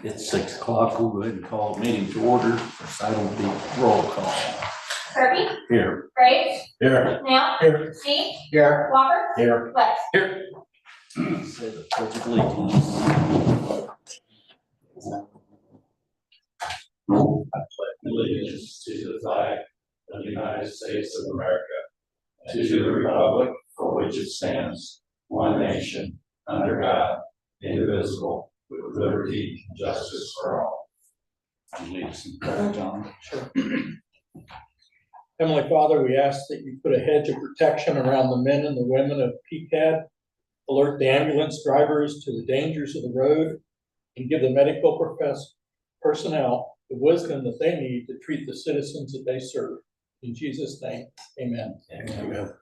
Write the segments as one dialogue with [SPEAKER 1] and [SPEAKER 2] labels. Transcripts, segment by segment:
[SPEAKER 1] It's 6 o'clock. We'll go ahead and call the meeting to order. First item will be roll call.
[SPEAKER 2] Kirby?
[SPEAKER 1] Here.
[SPEAKER 2] Graves?
[SPEAKER 1] Here.
[SPEAKER 2] Now?
[SPEAKER 1] Here.
[SPEAKER 2] Steve?
[SPEAKER 1] Here.
[SPEAKER 2] Walker?
[SPEAKER 1] Here.
[SPEAKER 2] West?
[SPEAKER 1] Here. Say the pledge of allegiance. I pledge allegiance to the flag of the United States of America, and to the republic for which it stands, one nation, under God, indivisible, with liberty and justice for all. Lead us in prayer, John.
[SPEAKER 3] Sure. Heavenly Father, we ask that you put a hedge of protection around the men and the women of PCAD, alert the ambulance drivers to the dangers of the road, and give the medical personnel the wisdom that they need to treat the citizens that they serve. In Jesus' name, amen.
[SPEAKER 1] Amen.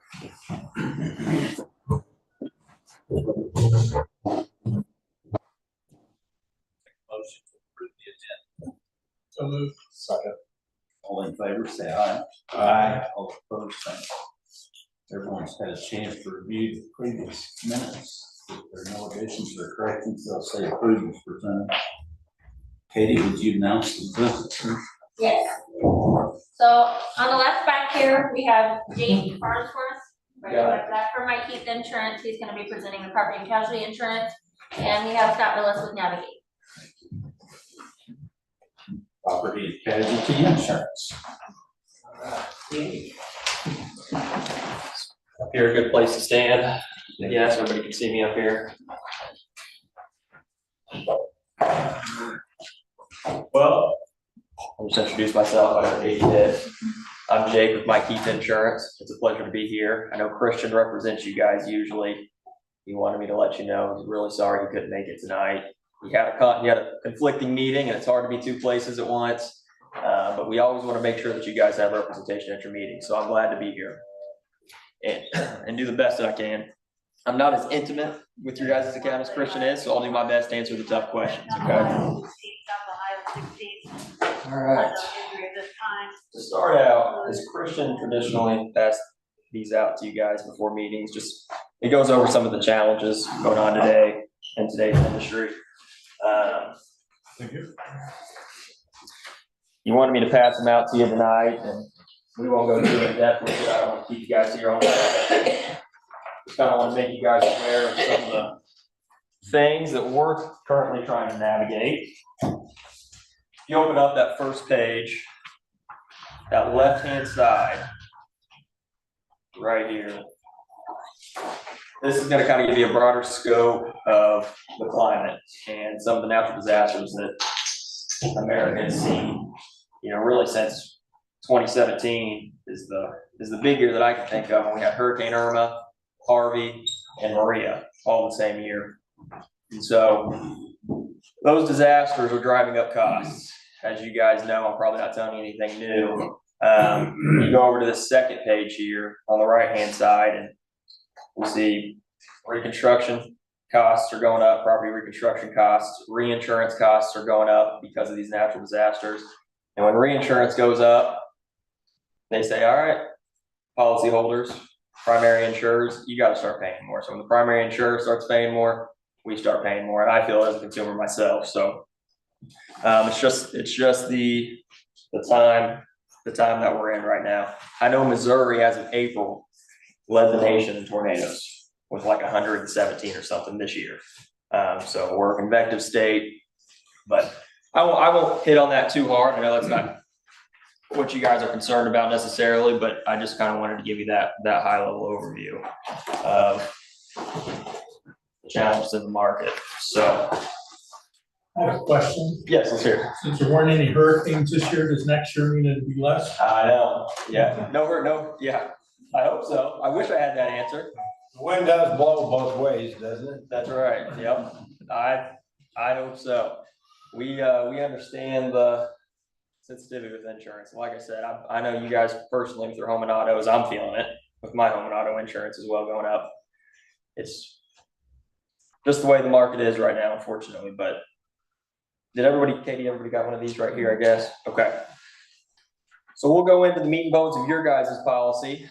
[SPEAKER 1] Motion to approve the agenda.
[SPEAKER 3] So moved.
[SPEAKER 1] Second. All in favor, say aye. Aye. All opposed, same. Everyone's had a chance to review the previous minutes. If there are no additions or corrections, they'll say approved as presented. Katie, would you announce the visitors?
[SPEAKER 2] Yes. So on the left back here, we have Jake Farnsworth. Right like that for my Keith Insurance. He's going to be presenting the property and casualty insurance. And we have Scott Willis with Navigate.
[SPEAKER 1] Property and casualty insurance.
[SPEAKER 4] Up here, a good place to stand. Yes, everybody can see me up here. Well, I'll just introduce myself. I don't know who you did. I'm Jake with My Keith Insurance. It's a pleasure to be here. I know Christian represents you guys usually. He wanted me to let you know he's really sorry he couldn't make it tonight. He had a conflicting meeting, and it's hard to be two places at once. But we always want to make sure that you guys have representation at your meeting. So I'm glad to be here and do the best that I can. I'm not as intimate with your guys' account as Christian is, so I'll do my best to answer the tough questions, okay? All right. To start out, as Christian traditionally passed these out to you guys before meetings, it goes over some of the challenges going on today in today's industry.
[SPEAKER 3] Thank you.
[SPEAKER 4] You wanted me to pass them out to you tonight, and we won't go through it in depth with it. I don't want to keep you guys here all day. Just kind of want to make you guys aware of some of the things that we're currently trying to navigate. If you open up that first page, that left-hand side, right here, this is going to kind of give you a broader scope of the climate and some of the natural disasters that America has seen, really since 2017 is the big year that I can think of. And we had Hurricane Irma, Harvey, and Maria all the same year. And so those disasters are driving up costs. As you guys know, I'm probably not telling you anything new. You go over to the second page here on the right-hand side, and we see reconstruction costs are going up, property reconstruction costs, reinsurance costs are going up because of these natural disasters. And when reinsurance goes up, they say, all right, policyholders, primary insurers, you got to start paying more. So when the primary insurer starts paying more, we start paying more. And I feel as a consumer myself. So it's just the time that we're in right now. I know Missouri, as of April, led the nation in tornadoes with like 117 or something this year. So we're a convective state, but I won't hit on that too hard. I know that's not what you guys are concerned about necessarily, but I just kind of wanted to give you that high level overview of the challenges in the market. So
[SPEAKER 3] I have a question.
[SPEAKER 4] yes, let's hear.
[SPEAKER 3] Since there weren't any hurricanes this year, does next year mean it'll be less?
[SPEAKER 4] I know. Yeah. No. Yeah. I hope so. I wish I had that answer.
[SPEAKER 5] The wind does blow both ways, doesn't it?
[SPEAKER 4] That's right. Yep. I hope so. We understand the sensitivity with insurance. Like I said, I know you guys personally with your home and autos. I'm feeling it with my home and auto insurance as well going up. It's just the way the market is right now, unfortunately. But Katie, everybody got one of these right here, I guess? Okay. So we'll go into the meat and bones of your guys' policy.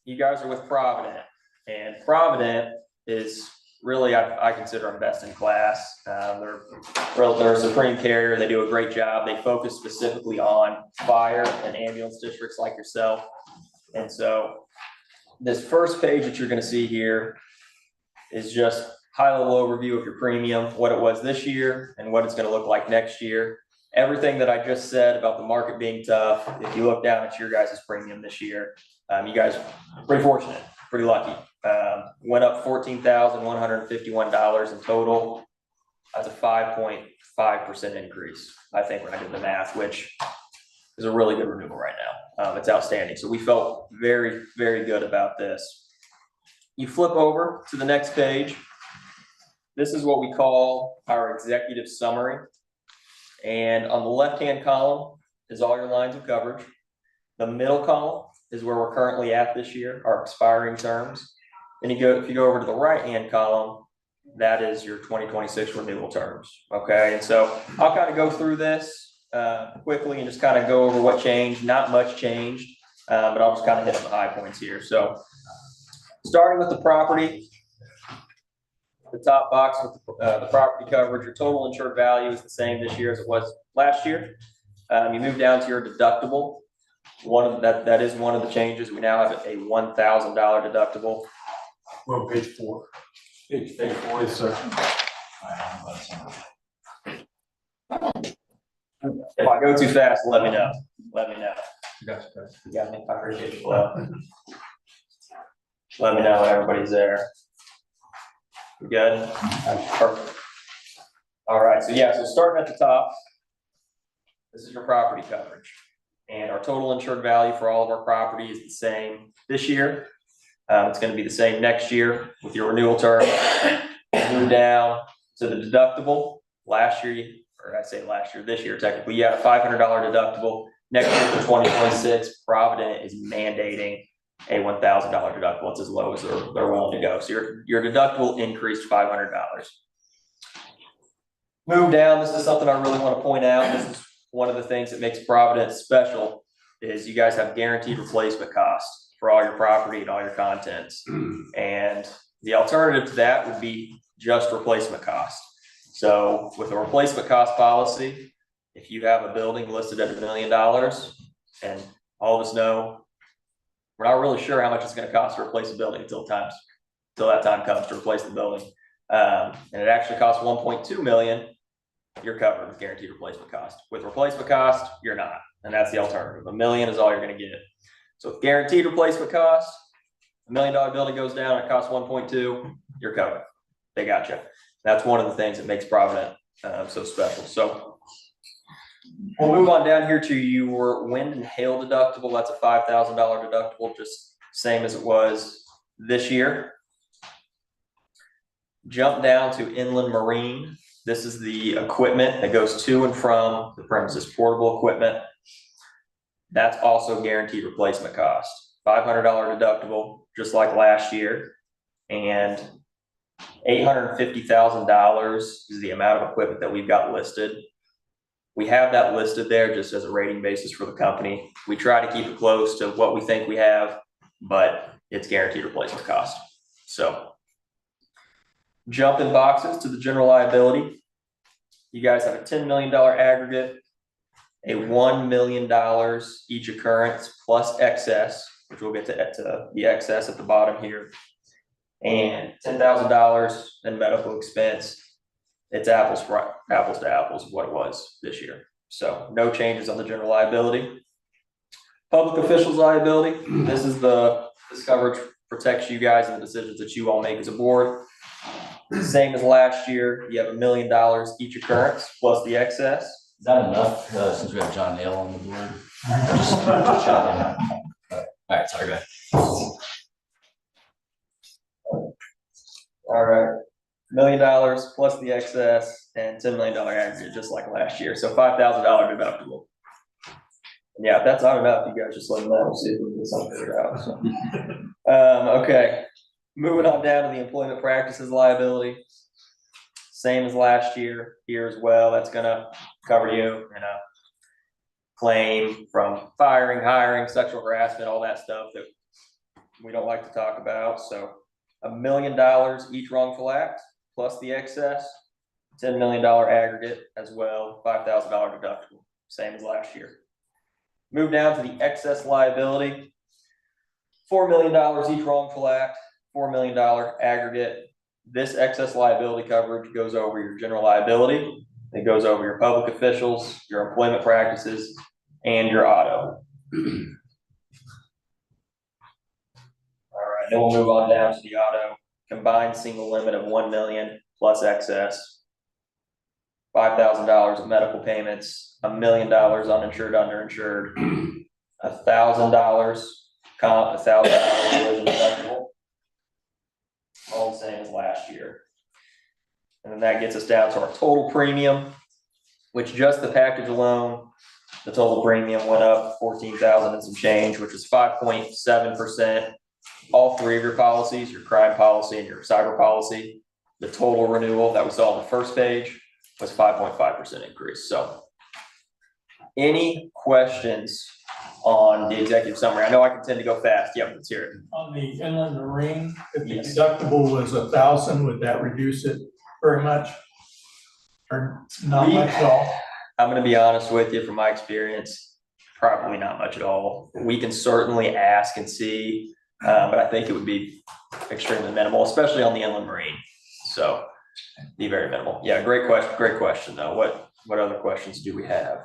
[SPEAKER 4] You guys are with Provident, and Provident is really, I consider them best in class. They're a supreme carrier. They do a great job. They focus specifically on fire and ambulance districts like yourself. And so this first page that you're gonna see here is just high-level overview of your premium, what it was this year and what it's gonna look like next year. Everything that I just said about the market being tough, if you look down at your guys' premium this year, you guys are pretty fortunate, pretty lucky. Went up $14,151 in total. That's a 5.5% increase, I think, when I did the math, which is a really good renewal right now. It's outstanding. So we felt very, very good about this. You flip over to the next page. This is what we call our executive summary. And on the left-hand column is all your lines of coverage. The middle column is where we're currently at this year, our expiring terms. And if you go over to the right-hand column, that is your 2026 renewal terms. Okay, and so I'll kind of go through this quickly and just kind of go over what changed. Not much changed, but I'll just kind of hit the high points here. So starting with the property, the top box with the property coverage, your total insured value is the same this year as it was last year. You move down to your deductible. That is one of the changes. We now have a $1,000 deductible.
[SPEAKER 5] Well, page 4.
[SPEAKER 4] Page 4.
[SPEAKER 5] Yes, sir.
[SPEAKER 4] If I go too fast, let me know. Let me know.
[SPEAKER 5] Gotcha.
[SPEAKER 4] You got me? I appreciate you. Let me know when everybody's there. We good? Perfect. All right, so yeah, so starting at the top, this is your property coverage. And our total insured value for all of our property is the same this year. It's gonna be the same next year with your renewal term. Move down to the deductible. This year technically, you had a $500 deductible. Next year for 2026, Provident is mandating a $1,000 deductible. It's as low as they're willing to go. So your deductible increased $500. Move down. This is something I really want to point out. This is one of the things that makes Provident special is you guys have guaranteed replacement costs for all your property and all your contents. And the alternative to that would be just replacement cost. So with a replacement cost policy, if you have a building listed at $1 million, and all of us know we're not really sure how much it's going to cost to replace a building until that time comes to replace the building. And it actually costs $1.2 million. You're covered with guaranteed replacement cost. With replacement cost, you're not. And that's the alternative. $1 million is all you're going to get. So with guaranteed replacement cost, $1 million building goes down, it costs 1.2, you're covered. They got you. That's one of the things that makes Provident so special. So we'll move on down here to your wind and hail deductible. That's a $5,000 deductible, just same as it was this year. Jump down to inland marine. This is the equipment that goes to and from the premises, portable equipment. That's also guaranteed replacement cost. $500 deductible, just like last year. And $850,000 is the amount of equipment that we've got listed. We have that listed there just as a rating basis for the company. We try to keep it close to what we think we have, but it's guaranteed replacement cost. So jumping boxes to the general liability. You guys have a $10 million aggregate, a $1 million each occurrence plus excess, which we'll get to the excess at the bottom here, and $10,000 in medical expense. It's apples to apples of what it was this year. So no changes on the general liability. Public officials liability. This coverage protects you guys and the decisions that you all make as a board. Same as last year. You have $1 million each occurrence plus the excess.
[SPEAKER 6] Is that enough, since we have John Nail on the board? All right, sorry, go ahead.
[SPEAKER 4] All right, $1 million plus the excess and $10 million aggregate, just like last year. So $5,000 deductible. And yeah, if that's not enough, you guys just let me know. We'll see if we can get something figured out. So. Okay, moving on down to the employment practices liability. Same as last year here as well. That's gonna cover you in a claim from firing, hiring, sexual harassment, all that stuff that we don't like to talk about. So $1 million each wrongful act, plus the excess, $10 million aggregate as well, $5,000 deductible, same as last year. Move down to the excess liability, $4 million each wrongful act, $4 million aggregate. This excess liability coverage goes over your general liability, it goes over your public officials, your employment practices, and your auto. All right, then we'll move on down to the auto. Combined single limit of 1 million plus excess, $5,000 of medical payments, $1 million uninsured, underinsured, $1,000 comp, $1,000 collision deductible. All the same as last year. And then that gets us down to our total premium, which just the package alone, the total premium went up 14,000 and some change, which is 5.7%. All three of your policies, your crime policy and your cyber policy, the total renewal that we saw on the first page was 5.5% increase. So any questions on the executive summary? I know I can tend to go fast. Yep, let's hear it.
[SPEAKER 3] On the inland marine, if the
[SPEAKER 4] Yes.
[SPEAKER 3] deductible was 1,000, would that reduce it very much? Or not much at all?
[SPEAKER 4] I'm gonna be honest with you, from my experience, probably not much at all. We can certainly ask and see, but I think it would be extremely minimal, especially on the inland marine. So be very minimal. Yeah, great question though. What other questions do we have?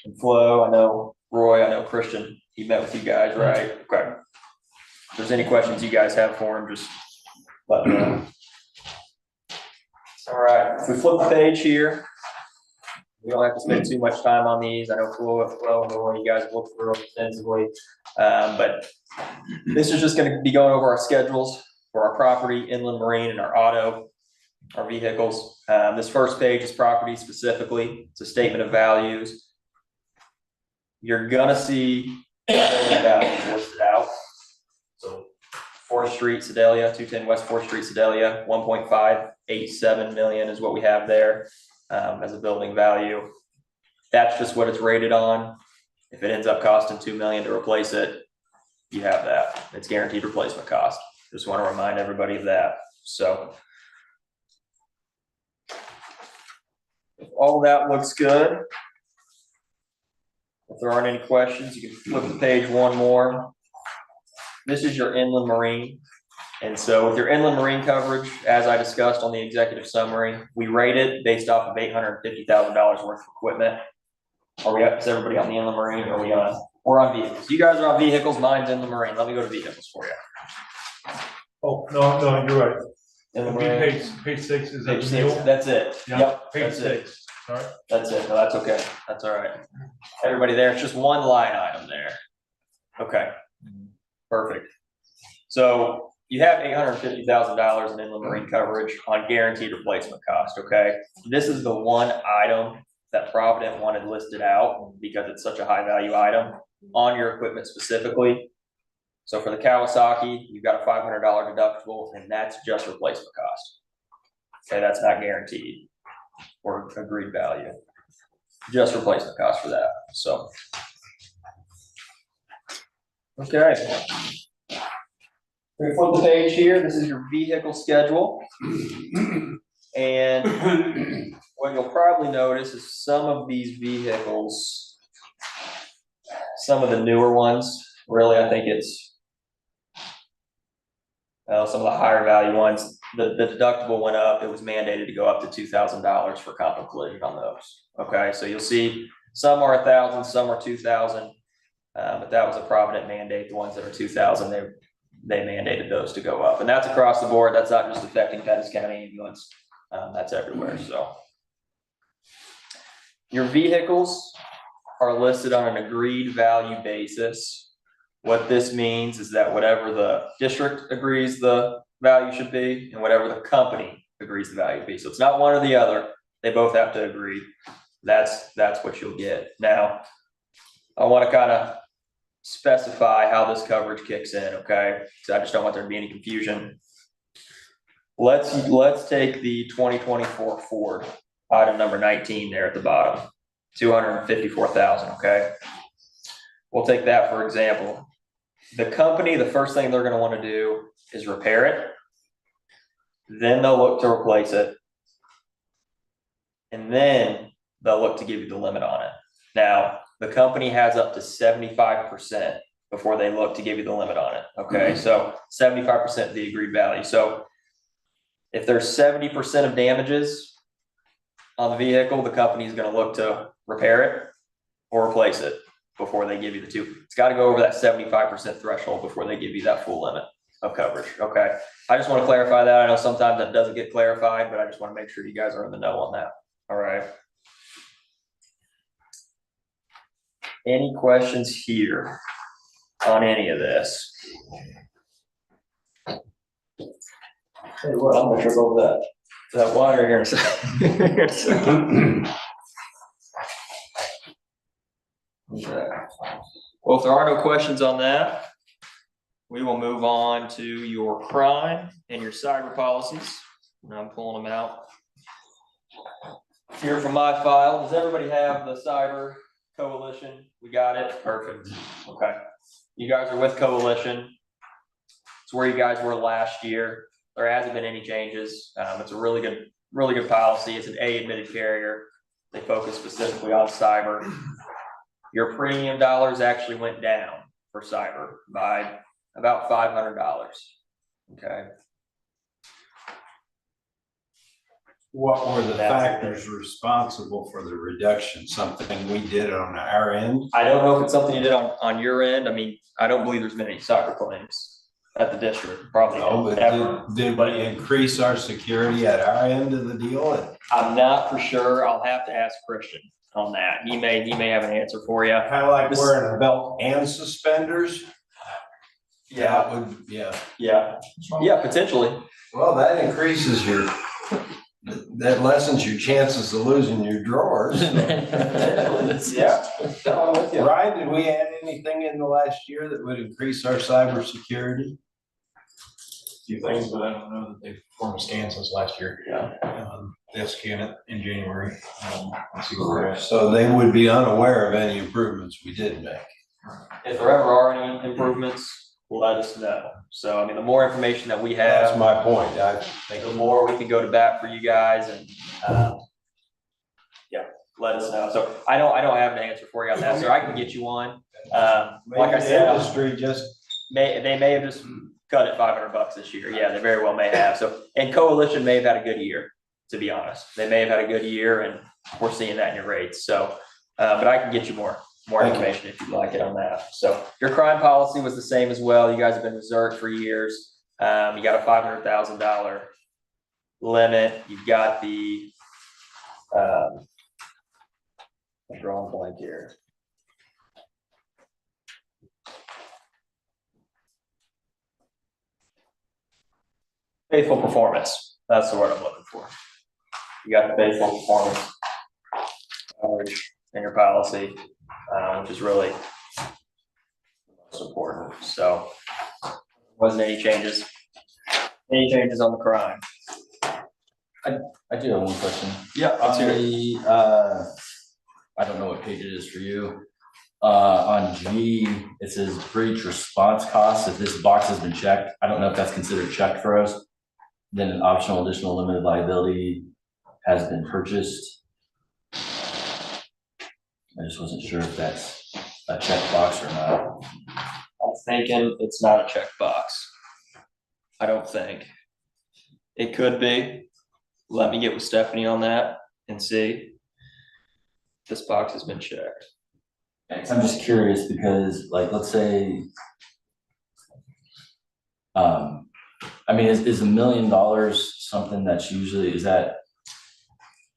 [SPEAKER 4] And Flo, I know Roy, I know Christian, he met with you guys, right? Okay. If there's any questions you guys have for him, just let me know. All right, if we flip the page here, we don't have to spend too much time on these. I know Flo and Roy, you guys looked through them extensively. But this is just gonna be going over our schedules for our property, inland marine, and our auto, our vehicles. This first page is property specifically. It's a statement of values. You're gonna see values listed out. So 4th Street, Sedalia, 210 West 4th Street, Sedalia, 1.587 million is what we have there as a building value. That's just what it's rated on. If it ends up costing 2 million to replace it, you have that. It's guaranteed replacement cost. Just want to remind everybody of that. So if all that looks good, if there aren't any questions, you can flip the page one more. This is your inland marine. And so with your inland marine coverage, as I discussed on the executive summary, we rate it based off of $850,000 worth of equipment. Are we up? Is everybody on the inland marine? Or are we on? We're on vehicles. You guys are on vehicles. Mine's inland marine. Let me go to vehicles for you.
[SPEAKER 5] Oh, no, you're right.
[SPEAKER 4] Inland
[SPEAKER 5] It'll be
[SPEAKER 4] marine.
[SPEAKER 5] page 6, is that
[SPEAKER 4] Page
[SPEAKER 5] the
[SPEAKER 4] 6.
[SPEAKER 5] deal?
[SPEAKER 4] That's it.
[SPEAKER 5] Yeah,
[SPEAKER 4] Yep.
[SPEAKER 5] page
[SPEAKER 4] That's it.
[SPEAKER 5] 6, sorry.
[SPEAKER 4] That's it. No, that's okay. That's all right. Everybody there, it's just one line item there. Okay. Perfect. So you have $850,000 in inland marine coverage on guaranteed replacement cost, okay? This is the one item that Provident wanted listed out because it's such a high value item on your equipment specifically. So for the Kawasaki, you've got a $500 deductible and that's just replacement cost. Okay, that's not guaranteed or agreed value. Just replacement cost for that, so. Okay. We flip the page here. This is your vehicle schedule. And what you'll probably notice is some of these vehicles, some of the newer ones, really, I think it's some of the higher value ones, the deductible went up. It was mandated to go up to $2,000 for comp and collision on those. Okay, so you'll see some are 1,000, some are 2,000, but that was a Provident mandate. The ones that are 2,000, they mandated those to go up, and that's across the board. That's not just affecting Pettis County ambulance. That's everywhere. So your vehicles are listed on an agreed value basis. What this means is that whatever the district agrees the value should be and whatever the company agrees the value to be. So it's not one or the other. They both have to agree. That's what you'll get. Now, I want to kind of specify how this coverage kicks in, okay? So I just don't want there to be any confusion. Let's take the 2024 Ford, item number 19 there at the bottom, 254,000, okay? We'll take that for example. The company, the first thing they're gonna wanna do is repair it. Then they'll look to replace it. And then they'll look to give you the limit on it. Now, the company has up to 75% before they look to give you the limit on it, okay? So 75% of the agreed value. So if there's 70% of damages on the vehicle, the company's gonna look to repair it or replace it before they give you the two. It's gotta go over that 75% threshold before they give you that full limit of coverage, okay? I just wanna clarify that. I know sometimes that doesn't get clarified, but I just wanna make sure you guys are in the know on that, all right? Any questions here on any of this? Hey, well, I'm gonna trip over that wire here in a second. Okay. Well, if there are no questions on that, we will move on to your crime and your cyber policies. And I'm pulling them out here from my file. Does everybody have the cyber coalition? We got it. Perfect. Okay. You guys are with coalition. It's where you guys were last year. There hasn't been any changes. It's a really good policy. It's an A admitted carrier. They focus specifically on cyber. Your premium dollars actually went down for cyber by about $500. Okay.
[SPEAKER 7] What were the factors responsible for the reduction? Something we did on our end?
[SPEAKER 4] I don't know if it's something you did on your end. I mean, I don't believe there's been any cyber claims at the district, probably
[SPEAKER 7] No, but
[SPEAKER 4] ever.
[SPEAKER 7] did we increase our security at our end of the deal?
[SPEAKER 4] I'm not for sure. I'll have to ask Christian on that. He may have an answer for you.
[SPEAKER 7] Kind of like wearing a belt and suspenders? That would,
[SPEAKER 4] Yeah, potentially.
[SPEAKER 7] Well, that increases that lessens your chances of losing your drawers.
[SPEAKER 4] Yeah.
[SPEAKER 7] Ryan, did we add anything in the last year that would increase our cybersecurity?
[SPEAKER 5] Few things, but I don't know that they've performed a scan since last year.
[SPEAKER 4] Yeah.
[SPEAKER 5] They'll scan it in January. And see where we're at.
[SPEAKER 7] So they would be unaware of any improvements we did make.
[SPEAKER 4] If there ever are any improvements, let us know. So, I mean, the more information that we
[SPEAKER 7] That's
[SPEAKER 4] have,
[SPEAKER 7] my point. I think
[SPEAKER 4] the more we can go to bat for you guys and, let us know. So I don't have an answer for you on that, sir. I can get you one. Like I
[SPEAKER 7] maybe
[SPEAKER 4] said,
[SPEAKER 7] the industry just
[SPEAKER 4] they may have just cut it $500 this year. Yeah, they very well may have. So, and Coalition may have had a good year, to be honest. They may have had a good year and we're seeing that in your rates. So, but I can get you more information if you'd like it on that. So your crime policy was the same as well. You guys have been reserved for years. You got a $500,000 limit. You've got the, I'm drawing a blank here. Faithful performance. That's the word I'm looking for. You got the faithful performance coverage in your policy, which is really most important. So wasn't any changes. Any changes on the crime?
[SPEAKER 6] I do have one question.
[SPEAKER 4] Yeah.
[SPEAKER 6] I don't know what page it is for you. On G, it says breach response costs. If this box has been checked, I don't know if that's considered checked for us. Then an optional additional limited liability has been purchased. I just wasn't sure if that's a check box or not.
[SPEAKER 4] I'm thinking it's not a check box. I don't think. It could be. Let me get with Stephanie on that and see. This box has been checked.
[SPEAKER 6] I'm just curious because, like, let's say, I mean, is $1 million something that's usually, is that?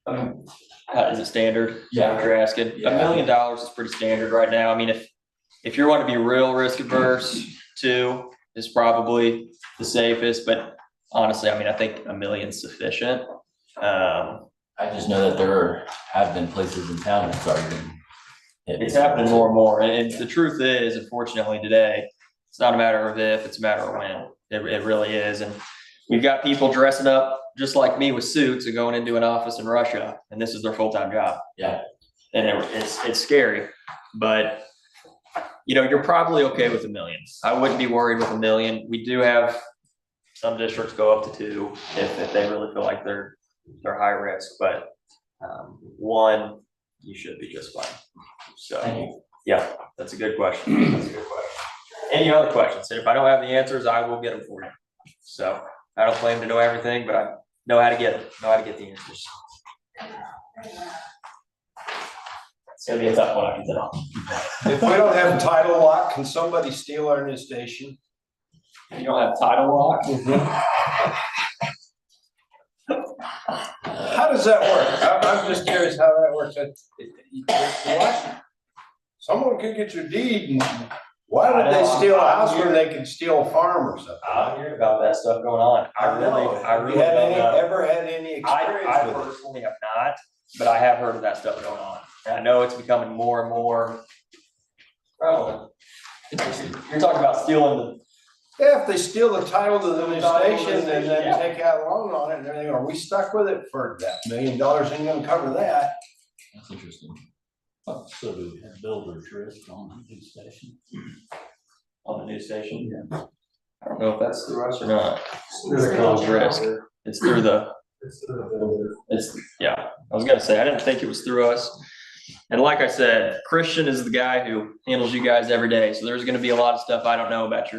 [SPEAKER 4] Is it standard?
[SPEAKER 6] Yeah.
[SPEAKER 4] Is that what you're asking?
[SPEAKER 6] Yeah.
[SPEAKER 4] $1 million is pretty standard right now. I mean, if you want to be real risk averse, 2 is probably the safest, but honestly, I mean, I think $1 million's sufficient.
[SPEAKER 6] I just know that there have been places in town that's already been.
[SPEAKER 4] It's happening more and more. And the truth is, unfortunately today, it's not a matter of if, it's a matter of when. It really is. And we've got people dressing up just like me with suits and going into an office in Russia, and this is their full-time job.
[SPEAKER 6] Yeah.
[SPEAKER 4] And it's scary, but you're probably okay with $1 million. I wouldn't be worried with $1 million. We do have some districts go up to 2 if they really feel like they're high risk, but 1, you should be just fine. So, yeah, that's a good question. That's a good question. Any other questions? And if I don't have the answers, I will get them for you. So I don't claim to know everything, but I know how to get it, know how to get the answers. It's gonna be a tough one, I can tell.
[SPEAKER 7] If we don't have a title lock, can somebody steal our new station?
[SPEAKER 4] You don't have title lock?
[SPEAKER 7] How does that work? I'm just curious how that works. What? Someone could get your deed and why would they steal a house when they can steal a farm or something?
[SPEAKER 4] I hear about that stuff going on. I really
[SPEAKER 7] You had
[SPEAKER 4] don't
[SPEAKER 7] any,
[SPEAKER 4] know.
[SPEAKER 7] ever had any experience
[SPEAKER 4] I
[SPEAKER 7] with it?
[SPEAKER 4] personally have not, but I have heard of that stuff going on. And I know it's becoming more and more prevalent. You're talking about stealing the.
[SPEAKER 7] Yeah, if they steal the title to the new
[SPEAKER 4] Title to the
[SPEAKER 7] station and
[SPEAKER 4] station,
[SPEAKER 7] then
[SPEAKER 4] yeah.
[SPEAKER 7] take out a loan on it and everything, are we stuck with it for that $1 million? Ain't gonna cover that.
[SPEAKER 6] That's interesting.
[SPEAKER 1] So do we have builder's risk on the new station?
[SPEAKER 4] On the new station? Yeah. I don't know if that's through us or not. It's risk. It's through the, yeah, I was gonna say, I didn't think it was through us. And like I said, Christian is the guy who handles you guys every day. So there's gonna be a lot of stuff I don't know about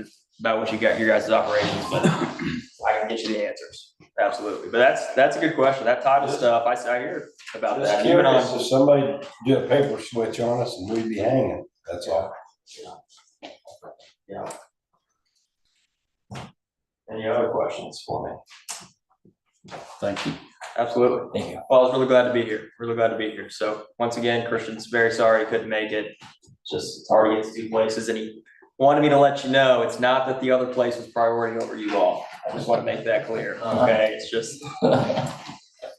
[SPEAKER 4] what you got, your guys' operations, but I can get you the answers. Absolutely. But that's a good question. That title stuff, I hear about
[SPEAKER 7] Just
[SPEAKER 4] that. Even
[SPEAKER 7] curious
[SPEAKER 4] on,
[SPEAKER 7] if somebody do a paper switch on us and we'd be hanging, that's all.
[SPEAKER 4] yeah. Any other questions for me?
[SPEAKER 6] Thank you.
[SPEAKER 4] Absolutely.
[SPEAKER 6] Thank you.
[SPEAKER 4] Well, I was really glad to be here. Really glad to be here. So once again, Christian's very sorry he couldn't make it. It's hard to get to 2 places, and he wanted me to let you know, it's not that the other place was priority over you all. I just want to make that clear, okay? It's just,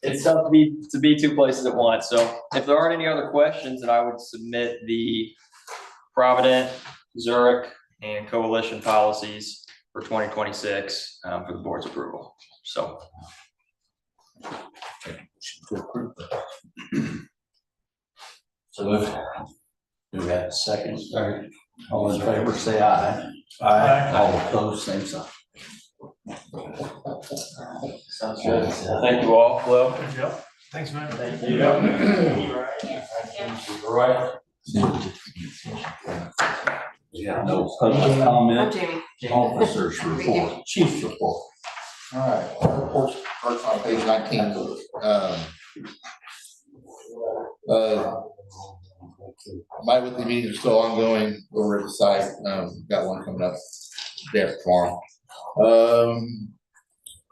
[SPEAKER 4] it's tough to be 2 places at once. So if there aren't any other questions, then I would submit the Provident, Zurich, and Coalition policies for 2026 for the board's approval. So.
[SPEAKER 6] So moved. Do we have a second? All in favor, say aye. All opposed, same sign.
[SPEAKER 4] Sounds good. Thank you all, Flo.
[SPEAKER 5] Thanks, man.
[SPEAKER 4] Thank you.
[SPEAKER 6] Right. Yeah, no public comment,
[SPEAKER 8] Jamie.
[SPEAKER 6] officers report, chief's report.
[SPEAKER 9] All right, reports starts on page 19. Bi-weekly meetings are still ongoing over at the site. Got one coming up day after tomorrow.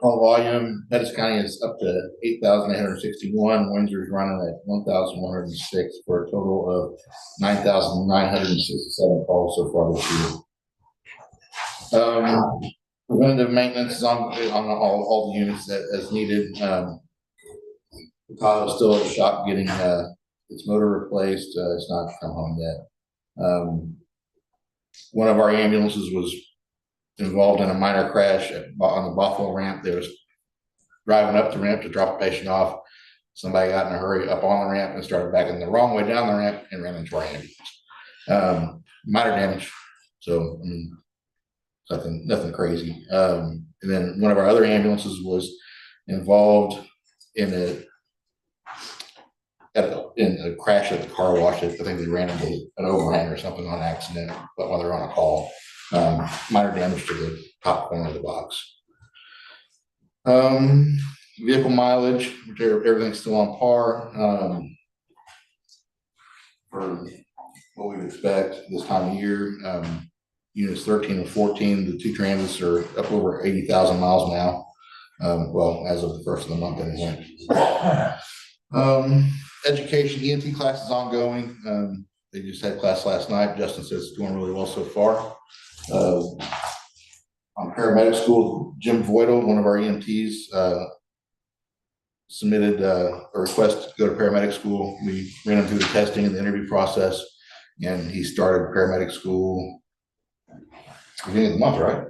[SPEAKER 9] Call volume, Pettis County is up to 8,861. Windsor's running at 1,106 for a total of 9,967 calls so far this year. Preventative maintenance is on all the units as needed. Tahoe's still at the shop getting its motor replaced. It's not come home yet. One of our ambulances was involved in a minor crash on the Buffalo ramp. They was driving up the ramp to drop a patient off. Somebody got in a hurry up on the ramp and started backing the wrong way down the ramp and ran into our ambulance. Minor damage. So, I mean, nothing crazy. And then one of our other ambulances was involved in a crash at the car wash. I think they ran into an overhang or something on accident, but while they're on a call, minor damage to the top corner of the box. Vehicle mileage, everything's still on par for what we'd expect this time of year. Units 13 and 14, the 2 transits are up over 80,000 miles now. Well, as of the first of the month anyway. Education, EMT class is ongoing. They just had class last night. Justin says it's going really well so far. On paramedic school, Jim Voidle, one of our EMTs, submitted a request to go to paramedic school. We ran him through the testing and the interview process, and he started paramedic school beginning of the month, right?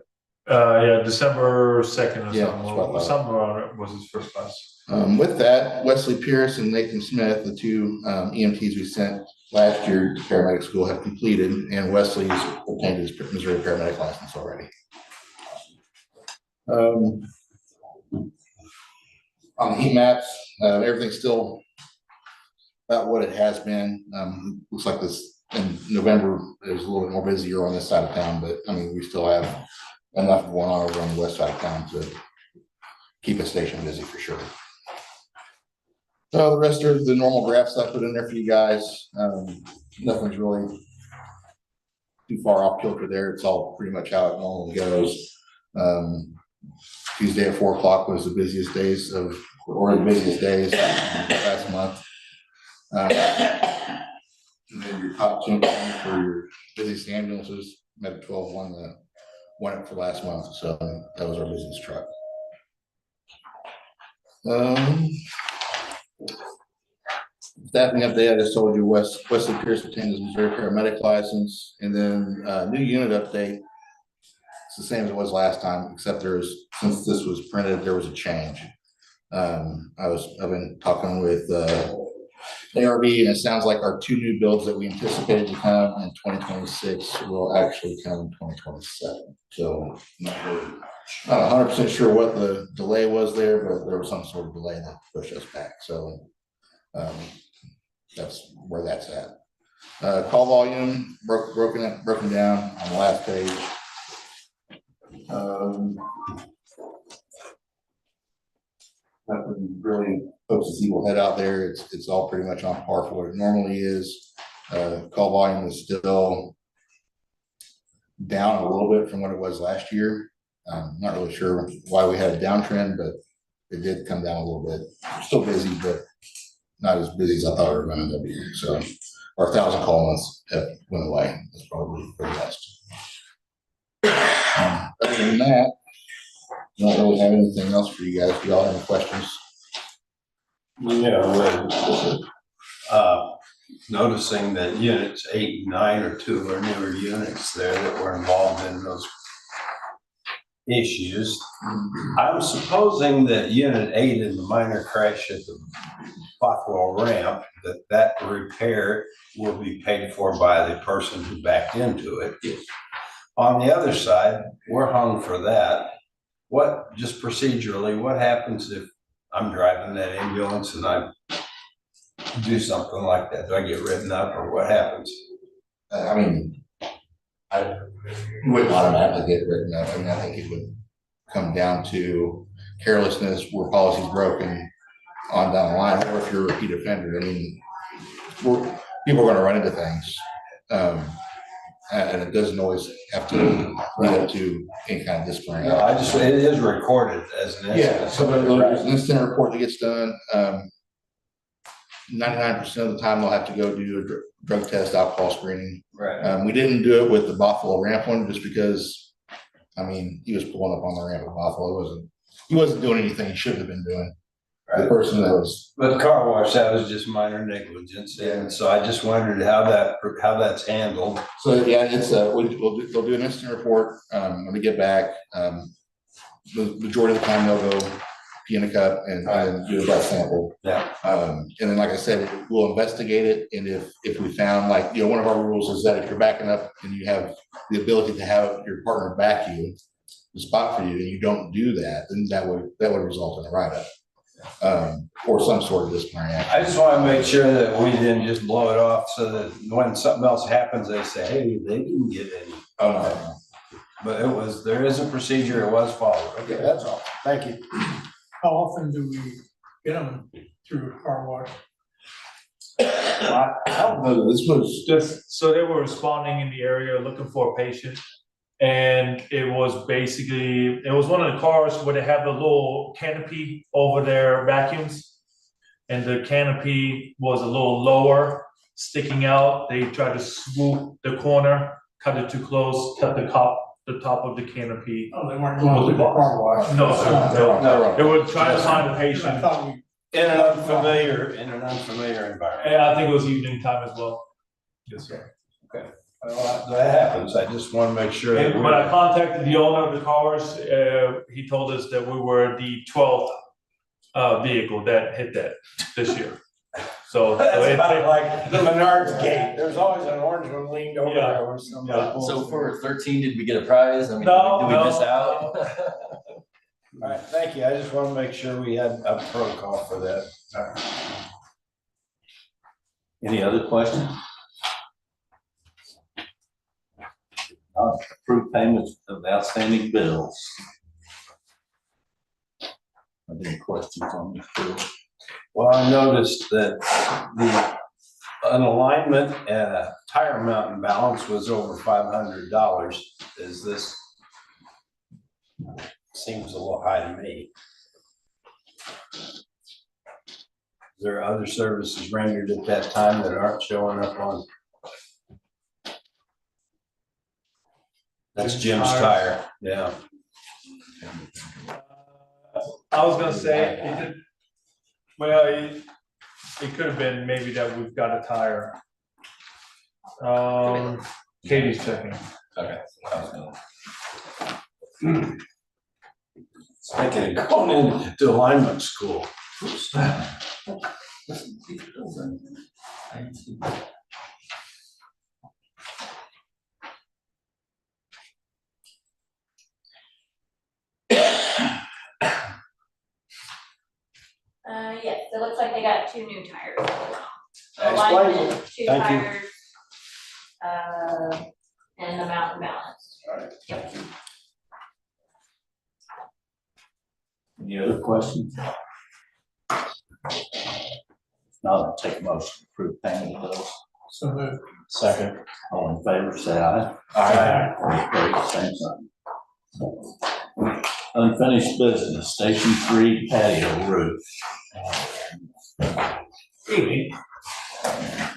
[SPEAKER 5] Yeah, December 2nd or
[SPEAKER 9] Yeah,
[SPEAKER 5] something,
[SPEAKER 9] that's what I
[SPEAKER 5] or
[SPEAKER 9] thought.
[SPEAKER 5] something around it was his first class.
[SPEAKER 9] With that, Wesley Pierce and Nathan Smith, the two EMTs we sent last year to paramedic school, have completed, and Wesley's obtained his Missouri paramedic license already. On the heat maps, everything's still about what it has been. Looks like this in November is a little bit more busier on this side of town, but I mean, we still have enough going on over on the west side of town to keep a station busy for sure. So the rest of the normal graphs I put in there for you guys. Nothing's really too far off kilter there. It's all pretty much how it normally goes. Tuesday at 4 o'clock was the busiest days last month. And then your top 10 for your busiest ambulances, Med 12 won it for last month, so that was our busiest truck. Staffing update, I just told you Wesley Pierce obtained his Missouri paramedic license, and then new unit update. It's the same as it was last time, except since this was printed, there was a change. I've been talking with ARB, and it sounds like our 2 new builds that we anticipated to come in 2026 will actually come in 2027. So not 100% sure what the delay was there, but there was some sort of delay that pushed us back. So that's where that's at. Call volume broken down on the last page. Nothing really pokes its evil head out there. It's all pretty much on par for what it normally is. Call volume is still down a little bit from what it was last year. I'm not really sure why we had a downtrend, but it did come down a little bit. Still busy, but not as busy as I thought we were going to be. So our 1,000 call months went away. That's probably for the best. Other than that, I don't really have anything else for you guys. Do y'all have any questions?
[SPEAKER 7] Yeah, noticing that units 8 and 9 are 2 or newer units there that were involved in those issues. I'm supposing that unit 8 in the minor crash at the Bothwell ramp, that repair will be paid for by the person who backed into it. On the other side, we're hung for that. Just procedurally, what happens if I'm driving that ambulance and I do something like that? Do I get written up, or what happens?
[SPEAKER 9] I mean, I wouldn't automatically get written up. I mean, I think it would come down to carelessness where policy's broken on down the line, or if you're a repeat offender. I mean, people are going to run into things. And it doesn't always have to lead up to any kind of disciplinary.
[SPEAKER 7] No, it is recorded as an incident.
[SPEAKER 9] Yeah, so there's an incident report that gets done. 99% of the time they'll have to go do a drug test, alcohol screening.
[SPEAKER 7] Right.
[SPEAKER 9] We didn't do it with the Bothwell ramp one just because, I mean, he was pulling up on the ramp at Bothwell. He wasn't doing anything he shouldn't have been doing.
[SPEAKER 7] Right.
[SPEAKER 9] The person that was.
[SPEAKER 7] But the car wash, that was just minor negligence, and so I just wondered how that's handled.
[SPEAKER 9] So yeah, it's they'll do an incident report when they get back. The majority of the time they'll go pee in a cup and do a blood sample.
[SPEAKER 7] Yeah.
[SPEAKER 9] And then, like I said, we'll investigate it, and if we found, like, one of our rules is that if you're backing up and you have the ability to have your partner back you, the spot for you, and you don't do that, then that would result in a write-up. Or some sort of disciplinary action.
[SPEAKER 7] I just want to make sure that we didn't just blow it off, so that when something else happens, they say, hey, they didn't get any.
[SPEAKER 9] Oh, no.
[SPEAKER 7] But there is a procedure, it was followed. Okay, that's all. Thank you.
[SPEAKER 3] How often do we get them through a car wash?
[SPEAKER 9] I don't know, this was
[SPEAKER 5] Just, so they were responding in the area looking for a patient. And it was one of the cars where they have a little canopy over their vacuums. And the canopy was a little lower, sticking out. They tried to swoop the corner, cut it too close, cut the top of the canopy.
[SPEAKER 3] Oh, they weren't going to the car wash.
[SPEAKER 5] No, sir, no.
[SPEAKER 7] No.
[SPEAKER 5] They were trying to find a patient.
[SPEAKER 3] I thought we.
[SPEAKER 7] In an unfamiliar environment.
[SPEAKER 5] And I think it was evening time as well. Yes, sir.
[SPEAKER 7] Well, that happens. I just want to make sure that
[SPEAKER 5] And when I
[SPEAKER 7] we're,
[SPEAKER 5] contacted the owner of the cars, he told us that we were the 12th vehicle that hit that this year. So
[SPEAKER 7] that's
[SPEAKER 5] it-
[SPEAKER 7] about like the Menards gate. There's always an orange one leaned over
[SPEAKER 5] Yeah.
[SPEAKER 7] there or somebody.
[SPEAKER 5] Yeah.
[SPEAKER 7] pulls
[SPEAKER 6] So
[SPEAKER 7] it.
[SPEAKER 6] for 13, did we get a prize? I mean,
[SPEAKER 5] No,
[SPEAKER 6] did we miss
[SPEAKER 5] no,
[SPEAKER 6] out?
[SPEAKER 7] All right, thank you. I just want to make sure we had a protocol for that.
[SPEAKER 1] Any other questions? Approved payments of outstanding bills. Are there any questions on this bill?
[SPEAKER 7] Well, I noticed that an alignment and a tire mountain balance was over $500. Is this? Seems a little high to me. Is there other services rendered at that time that aren't showing up on? That's Jim's tire, yeah.
[SPEAKER 5] I was gonna say, it could have been maybe that we've got a tire. Katie's checking.
[SPEAKER 6] Okay. I was gonna-
[SPEAKER 7] Thinking of going into alignment school.
[SPEAKER 2] Yes, it looks like they got 2 new tires.
[SPEAKER 7] Explain.
[SPEAKER 2] Alignment, 2
[SPEAKER 7] Thank you.
[SPEAKER 2] tires. And the mountain balance. Yep.
[SPEAKER 1] Any other questions? Now I'll take a motion to approve payment of bills.
[SPEAKER 3] So moved.
[SPEAKER 1] Second. All in favor, say aye.
[SPEAKER 3] Aye.
[SPEAKER 1] Opposed, same sign. Unfinished business, Station 3 patio roof.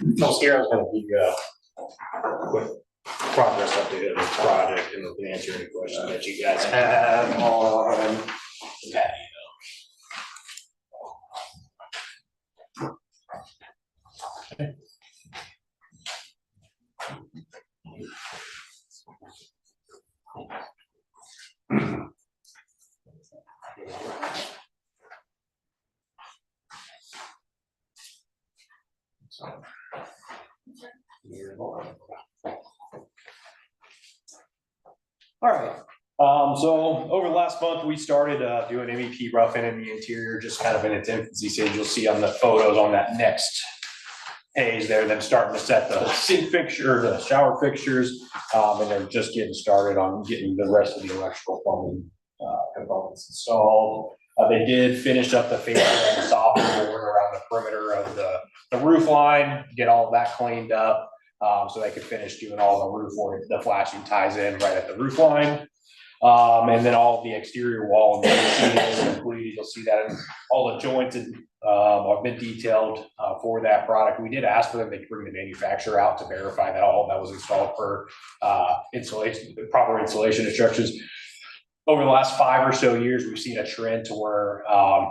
[SPEAKER 8] No, Sierra's gonna be, quick progress update of the project and we'll answer any questions that you guys have on the patio. All right, so over the last month, we started doing MEP roughing in the interior, just kind of in its infancy stage. You'll see on the photos on that next page there, them starting to set the sink fixture, the shower fixtures, and they're just getting started on getting the rest of the electrical plumbing components installed. They did finish up the fascia and the soffit board around the perimeter of the roof line, get all of that cleaned up. So they could finish doing all the roof work, the flashing ties in right at the roof line. And then all of the exterior wall and the completed, you'll see that in all the joints and have been detailed for that product. We did ask for them to bring the manufacturer out to verify that all that was installed per installation, proper installation instructions. Over the last 5 or so years, we've seen a trend to where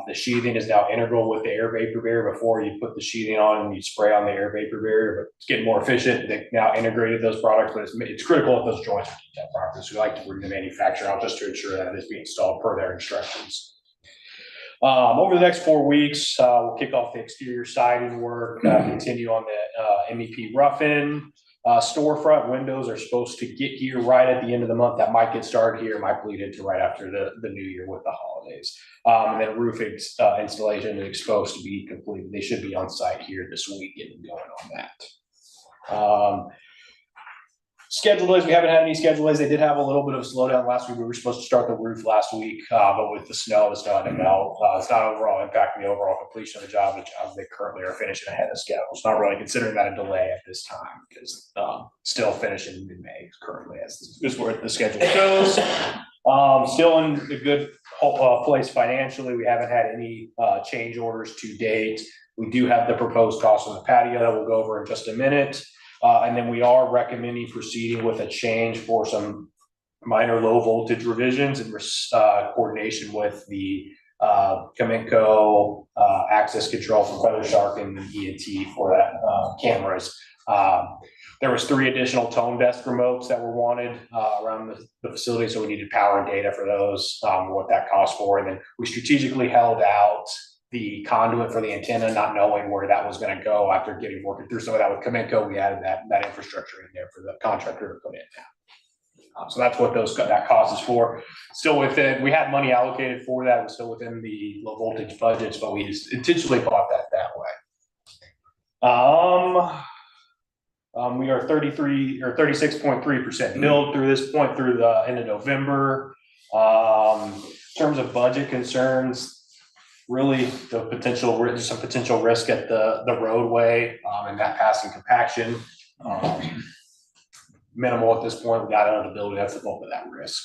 [SPEAKER 8] the sheathing is now integral with the air vapor barrier. Before you put the sheathing on and you spray on the air vapor barrier, but it's getting more efficient. They've now integrated those products, but it's critical that those joints are detailed properly. So we like to bring the manufacturer out just to ensure that it's being installed per their instructions. Over the next 4 weeks, we'll kick off the exterior siding work, continue on the MEP roughing. Storefront windows are supposed to get here right at the end of the month. That might get started here, might bleed into right after the new year with the holidays. And then roof installation is supposed to be completed. They should be on site here this week getting going on that. Schedule delays, we haven't had any schedule delays. They did have a little bit of a slowdown last week. We were supposed to start the roof last week, but with the snow hadn't melt. It's not overall impacting the overall completion of the job. The job they currently are finishing ahead of schedule. It's not really considering that a delay at this time because still finishing in May currently as is where the schedule goes. Still in a good place financially. We haven't had any change orders to date. We do have the proposed cost of the patio that we'll go over in just a minute. And then we are recommending proceeding with a change for some minor low voltage revisions in coordination with the Cominco access control from Feather Shark and the ENT for that cameras. There was 3 additional tone desk remotes that were wanted around the facility, so we needed power and data for those, what that cost for. And then we strategically held out the conduit for the antenna, not knowing where that was gonna go after working through some of that with Cominco. We added that infrastructure in there for the contractor to put in now. So that's what that cost is for. Still within, we had money allocated for that, and still within the low voltage budgets, but we intentionally bought that way. We are 33 or 36.3% billed through this point through the end of November. In terms of budget concerns, really some potential risk at the roadway and that passing compaction. Minimal at this point. We got out of the building, that's the bulk of that risk.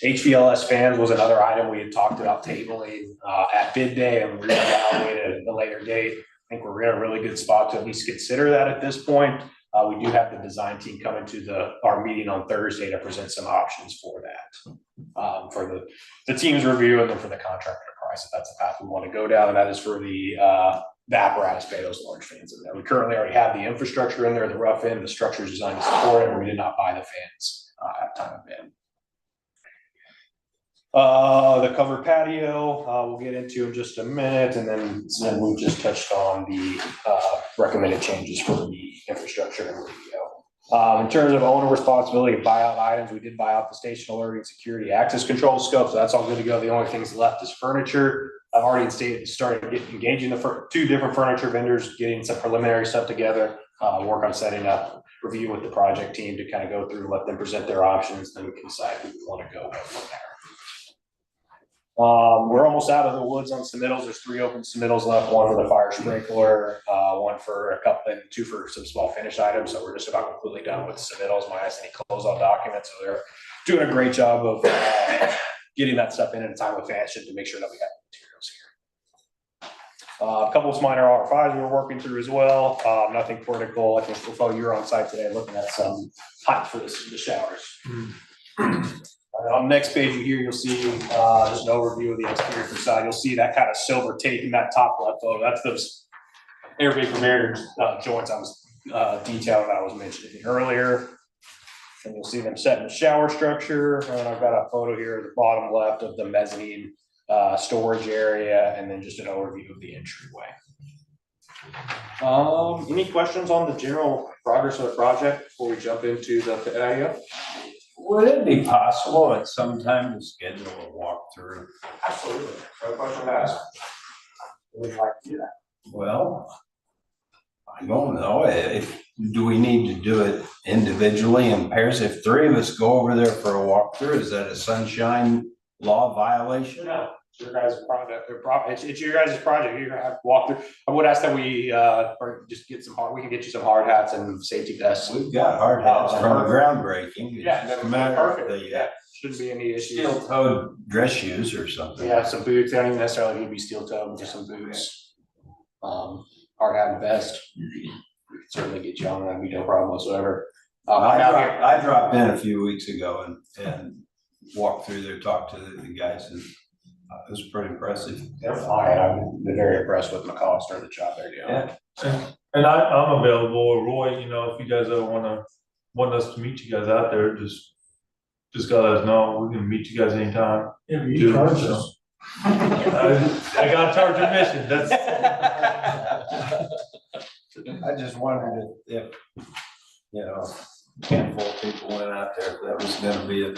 [SPEAKER 8] HVLS fans was another item we had talked about tabling at bid day, and we're gonna evaluate at a later date. I think we're in a really good spot to at least consider that at this point. We do have the design team coming to our meeting on Thursday to present some options for that. For the team's review and then for the contractor price, if that's the path we want to go down, and that is for the apparatus bay, those large fans in there. We currently already have the infrastructure in there, the rough end, the structure is designed to support it, and we did not buy the fans at time of bid. The covered patio, we'll get into in just a minute, and then we just touched on the recommended changes for the infrastructure and radio. In terms of owner responsibility of buyout items, we did buy out the station alerting security access control scope, so that's all good to go. The only things left is engaging the 2 different furniture vendors, getting some preliminary stuff together, work on setting up, review with the project team to kind of go through, let them present their options, then we can decide who we want to go with from there. We're almost out of the woods on submittals. There's 3 open submittals left, 1 for the fire sprinkler, 1 for a couple, and 2 for some small finished items. So we're just about completely done with submittals. My any closeout documents. So they're doing a great job of getting that stuff in a timely fashion to make sure that we have materials here. A couple of minor R5s we were working through as well. Nothing critical. I think Fofo, you were on site today looking at some height for the showers. On the next page here, you'll see just an overview of the exterior facade. You'll see that kind of silver tape in that top left photo. That's those air vapor barrier joints I was detailing that I was mentioning earlier. And you'll see them set in the shower structure. And I've got a photo here at the bottom left of the mezzanine storage area, and then just an overview of the entryway. Any questions on the general progress of the project before we jump into the patio?
[SPEAKER 7] Would it be possible at some time to schedule a walkthrough?
[SPEAKER 8] Absolutely. No question to ask. We'd like to do that.
[SPEAKER 7] Well, I don't know. Do we need to do it individually in pairs? If 3 of us go over there for a walkthrough, is that a sunshine law violation?
[SPEAKER 8] No, it's your guys' project. It's your guys' project. You're gonna have to walk through. I would ask that we or just get we can get you some hard hats and safety vests.
[SPEAKER 7] We've got hard hats from groundbreaking. It's
[SPEAKER 8] Yeah,
[SPEAKER 7] just a matter
[SPEAKER 8] perfect.
[SPEAKER 7] of the
[SPEAKER 8] Yeah, shouldn't be any issues.
[SPEAKER 7] steel-toed dress shoes or something.
[SPEAKER 8] Yeah, some boots. They don't even necessarily need to be steel-toed, just some boots. Hard hat and vest. We can certainly get you on that. Be no problem whatsoever.
[SPEAKER 7] I dropped in a few weeks ago and walked through there, talked to the guys, and it was pretty impressive.
[SPEAKER 8] They're fine. I've been very impressed with McCollister and the job they're doing.
[SPEAKER 7] Yeah.
[SPEAKER 5] And I'm available, Roy, if you guys ever want us to meet you guys out there, just gotta let us know. We can meet you guys anytime.
[SPEAKER 3] Yeah, you charge us.
[SPEAKER 5] I gotta charge admission, that's.
[SPEAKER 7] I just wondered if a handful of people went out there, if that was gonna be a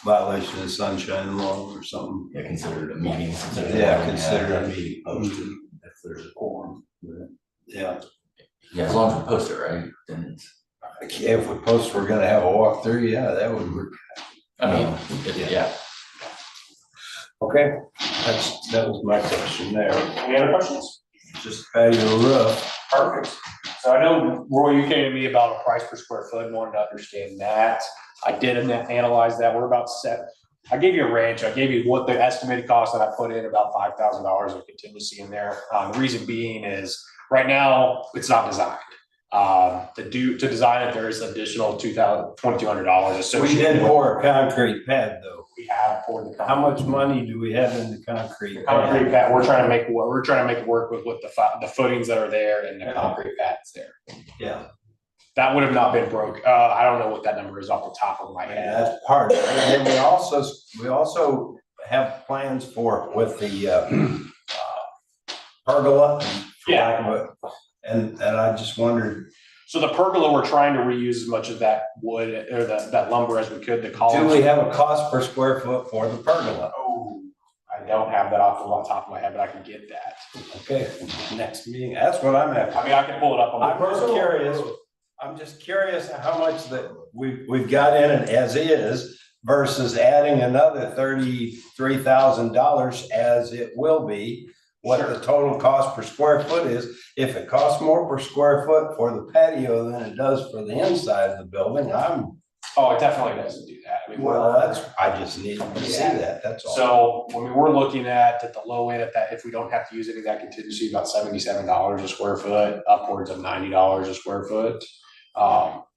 [SPEAKER 7] violation of sunshine law or something.
[SPEAKER 6] Yeah, consider it a meeting.
[SPEAKER 7] Consider it a meeting.
[SPEAKER 6] Posted if there's a quorum.
[SPEAKER 7] Yeah.
[SPEAKER 6] Yeah, as long as we post it, right, then it's,
[SPEAKER 7] If we post we're gonna have a walkthrough, yeah, that would work.
[SPEAKER 6] I mean, yeah.
[SPEAKER 7] Okay, that was my question there.
[SPEAKER 8] Any other questions?
[SPEAKER 7] Just patio roof.
[SPEAKER 8] Perfect. So I know, Roy, you came to me about a price per square foot and wanted to understand that. I did analyze that. We're about set. I gave you a range. I gave you what the estimated cost that I put in, about $5,000 of contingency in there. The reason being is right now it's not designed. To design it, there is additional $2,200 associated.
[SPEAKER 7] We did pour a concrete pad though.
[SPEAKER 8] we have for the.
[SPEAKER 7] How much money do we have in the concrete?
[SPEAKER 8] Concrete pad, we're trying to make it work with what the footings that are there and the concrete pads there.
[SPEAKER 7] Yeah,
[SPEAKER 8] That would have not been broke. I don't know what that number is off the top of my head.
[SPEAKER 7] that's part of it. And then we also have plans for with the pergola. for
[SPEAKER 8] Yeah.
[SPEAKER 7] lack of a- And I just wondered,
[SPEAKER 8] So the pergola, we're trying to reuse as much of that wood or that lumber as we could, the
[SPEAKER 7] do
[SPEAKER 8] columns.
[SPEAKER 7] we have a cost per square foot for the pergola?
[SPEAKER 8] Oh, I don't have that off the top of my head, but I can get that.
[SPEAKER 7] Okay, next meeting, that's what I'm after.
[SPEAKER 8] I mean, I can pull it up on my.
[SPEAKER 7] I'm just curious how much that we've got in it as is versus adding another $33,000 as it will be. What the total cost per square foot is. If it costs more per square foot for the patio than it does for the inside of the building,
[SPEAKER 8] Oh, it definitely doesn't do that. I mean,
[SPEAKER 7] I just need to see that, that's all.
[SPEAKER 8] So when we were looking at the low end at that, if we don't have to use any of that contingency, about $77 a square foot, upwards of $90 a square foot.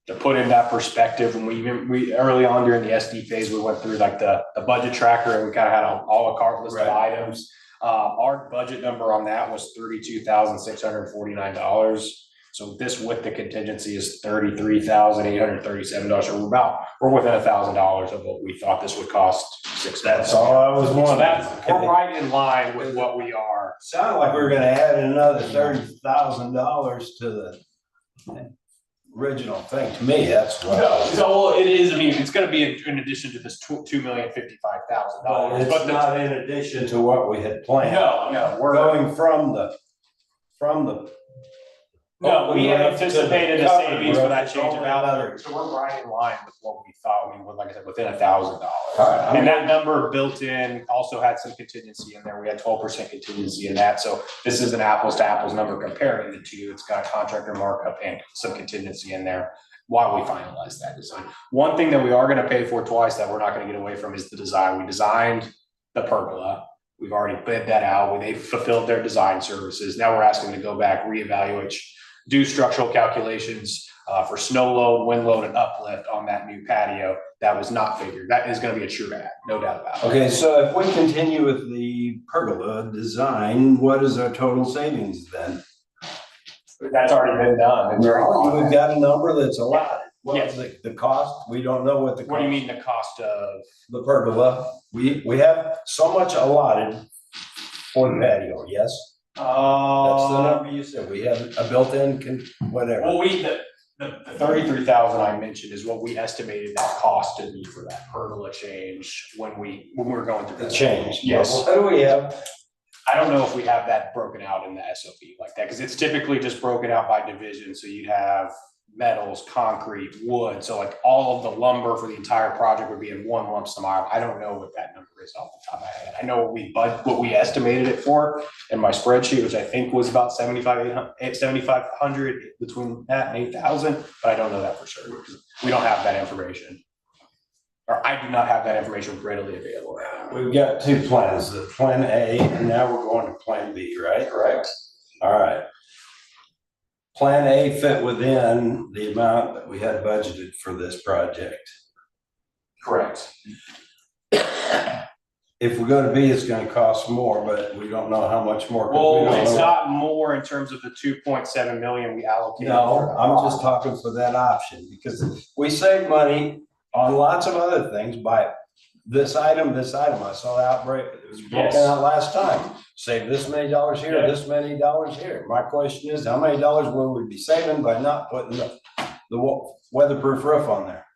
[SPEAKER 8] To put in that perspective, when we early on during the SD phase, we went through like the budget tracker and we kind of had a la carte list of items. Our budget number on that was $32,649. So this with the contingency is $33,837. So we're within $1,000 of what we thought this would cost.
[SPEAKER 7] That's all I was
[SPEAKER 8] So
[SPEAKER 7] wondering.
[SPEAKER 8] we're right in line with what we are.
[SPEAKER 7] Sounded like we were gonna add another $30,000 to the original thing. To me, that's what.
[SPEAKER 8] So it is, I mean, it's gonna be in addition to this $2,055,000.
[SPEAKER 7] It's not in addition to what we had planned.
[SPEAKER 8] No, we're.
[SPEAKER 7] Going from the.
[SPEAKER 8] No, we had anticipated a
[SPEAKER 7] covered
[SPEAKER 8] savings for that
[SPEAKER 7] roof,
[SPEAKER 8] change of
[SPEAKER 7] only
[SPEAKER 8] out.
[SPEAKER 7] another-
[SPEAKER 8] So we're right in line with what we thought. I mean, like I said, within $1,000.
[SPEAKER 7] right.
[SPEAKER 8] And that number built in also had some contingency in there. We had 12% contingency in that. So this is an apples to apples number comparing the two. It's got a contractor markup and some contingency in there while we finalize that design. One thing that we are gonna pay for twice that we're not gonna get away from is the design. We designed the pergola. We've already bid that out. They fulfilled their design services. Now we're asking to go back, reevaluate, do structural calculations for snow load, wind load, and uplift on that new patio. That was not figured. That is gonna be a true add, no doubt about it.
[SPEAKER 7] Okay, so if we continue with the pergola design, what is our total savings then?
[SPEAKER 8] That's already been done. It's already on
[SPEAKER 7] We've
[SPEAKER 8] there.
[SPEAKER 7] got a number that's allotted. What
[SPEAKER 8] Yes.
[SPEAKER 7] is the cost? We don't know what the.
[SPEAKER 8] What do you
[SPEAKER 7] cost-
[SPEAKER 8] mean the cost of?
[SPEAKER 7] The pergola, we have so much allotted for the patio, yes? That's the number you said. We have a built-in whatever.
[SPEAKER 8] Well, the 33,000 I mentioned is what we estimated that cost to be for that pergola change when we were going through.
[SPEAKER 7] The change.
[SPEAKER 8] Yes.
[SPEAKER 7] What do we have?
[SPEAKER 8] I don't know if we have that broken out in the SOP like that, because it's typically just broken out by division. So you'd have metals, concrete, wood. So like all of the lumber for the entire project would be in one lump sum. I don't know what that number is off the top of my head. I know what we estimated it for in my spreadsheet, which I think was about 7,500 between that and 8,000, but I don't know that for sure. We don't have that information. Or I do not have that information readily available.
[SPEAKER 7] We've got two plans, the plan A, and now we're going to plan B, right? Correct. All right. Plan A fit within the amount that we had budgeted for this project.
[SPEAKER 8] Correct.
[SPEAKER 7] If we're gonna be, it's gonna cost more, but we don't know how much more. 'cause we
[SPEAKER 8] Well,
[SPEAKER 7] don't
[SPEAKER 8] it's
[SPEAKER 7] know.
[SPEAKER 8] not more in terms of the 2.7 million we allocated.
[SPEAKER 7] No,
[SPEAKER 8] for the
[SPEAKER 7] I'm just
[SPEAKER 8] project.
[SPEAKER 7] talking for that option, because we save money on lots of other things by this item. I saw the outbreak, it was broken
[SPEAKER 8] Yes.
[SPEAKER 7] out last time. Save this many dollars here,
[SPEAKER 8] Yeah.
[SPEAKER 7] this many dollars here. My question is, how many dollars will we be saving by not putting the weatherproof roof on there?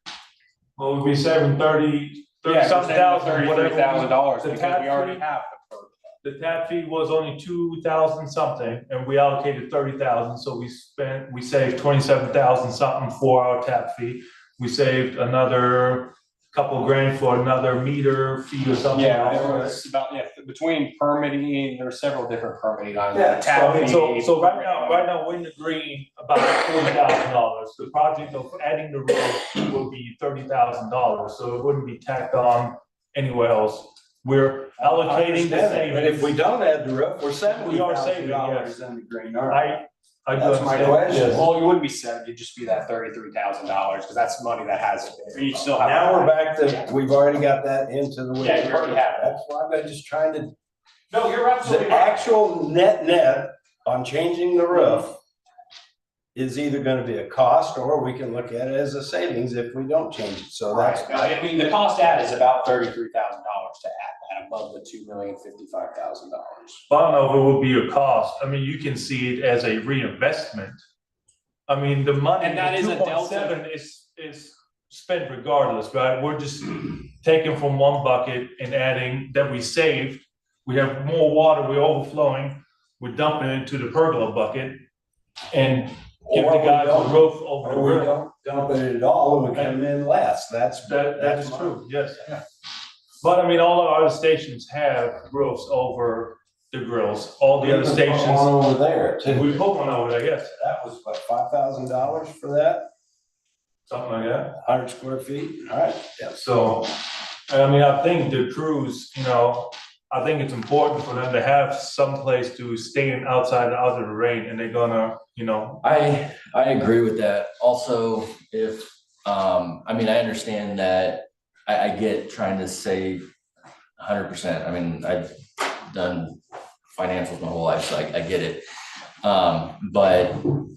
[SPEAKER 5] Well, we'd be saving 30
[SPEAKER 8] Yeah,
[SPEAKER 5] something thousand, whatever.
[SPEAKER 8] $33,000
[SPEAKER 5] The
[SPEAKER 8] because
[SPEAKER 5] tap
[SPEAKER 8] we already
[SPEAKER 5] fee-
[SPEAKER 8] have the perk.
[SPEAKER 5] The tap fee was only 2,000 something, and we allocated 30,000, so we saved 27,000 something for our tap fee. We saved another couple grand for another meter fee or something.
[SPEAKER 8] Yeah, there was about, between permitting, there were several different permitting on
[SPEAKER 7] Yeah,
[SPEAKER 8] the tap fee.
[SPEAKER 5] So right now, we're in the green about $40,000. The project of adding the roof will be $30,000, so it wouldn't be tacked on anywhere else. We're allocating the
[SPEAKER 7] But if we
[SPEAKER 5] savings.
[SPEAKER 7] don't add the roof, we're
[SPEAKER 5] We are saving,
[SPEAKER 7] $70,000
[SPEAKER 5] yes.
[SPEAKER 7] in the green, all right?
[SPEAKER 5] I do
[SPEAKER 7] That's my
[SPEAKER 5] understand.
[SPEAKER 7] question.
[SPEAKER 5] Yes.
[SPEAKER 8] Well, you wouldn't be 70, it'd just be that $33,000, because that's money that hasn't been, you still have.
[SPEAKER 7] Now we're back to, we've already got that into the.
[SPEAKER 8] Yeah, you already have it.
[SPEAKER 7] That's why I'm just trying to,
[SPEAKER 8] No, you're absolutely
[SPEAKER 7] the
[SPEAKER 8] right.
[SPEAKER 7] actual net on changing the roof is either gonna be a cost, or we can look at it as a savings if we don't change it, so that's.
[SPEAKER 8] Right, no, I mean, the cost add is about $33,000 to add that above the $2,055,000.
[SPEAKER 5] I don't know if it would be a cost. I mean, you can see it as a reinvestment. I mean, the money,
[SPEAKER 8] And that is a
[SPEAKER 5] the
[SPEAKER 8] delta.
[SPEAKER 5] 2.7 is spent regardless, right? We're just taking from one bucket and adding that we saved. We have more water, we're overflowing, we're dumping it into the pergola bucket and give
[SPEAKER 7] Or
[SPEAKER 5] the
[SPEAKER 7] we
[SPEAKER 5] guys a
[SPEAKER 7] don't-
[SPEAKER 5] roof over the
[SPEAKER 7] Or we
[SPEAKER 5] grill.
[SPEAKER 7] don't dump it at all and we come in less, that's.
[SPEAKER 5] That
[SPEAKER 7] that's
[SPEAKER 5] is
[SPEAKER 7] my-
[SPEAKER 5] true, yes. But I mean, all of our stations have roofs over the grills, all the other
[SPEAKER 7] We put
[SPEAKER 5] stations.
[SPEAKER 7] one over there too.
[SPEAKER 5] We put one over there, yes,
[SPEAKER 7] That was what, $5,000 for that,
[SPEAKER 5] something like that.
[SPEAKER 7] 100 square feet, all right, yes.
[SPEAKER 5] So, I mean, I think the crews, you know, I think it's important for them to have some place to stay outside out of the rain, and they're gonna, you know.
[SPEAKER 6] I agree with that. Also, if, I mean, I understand that, I get trying to save 100%. I mean, I've done financials my whole life, so I get it. But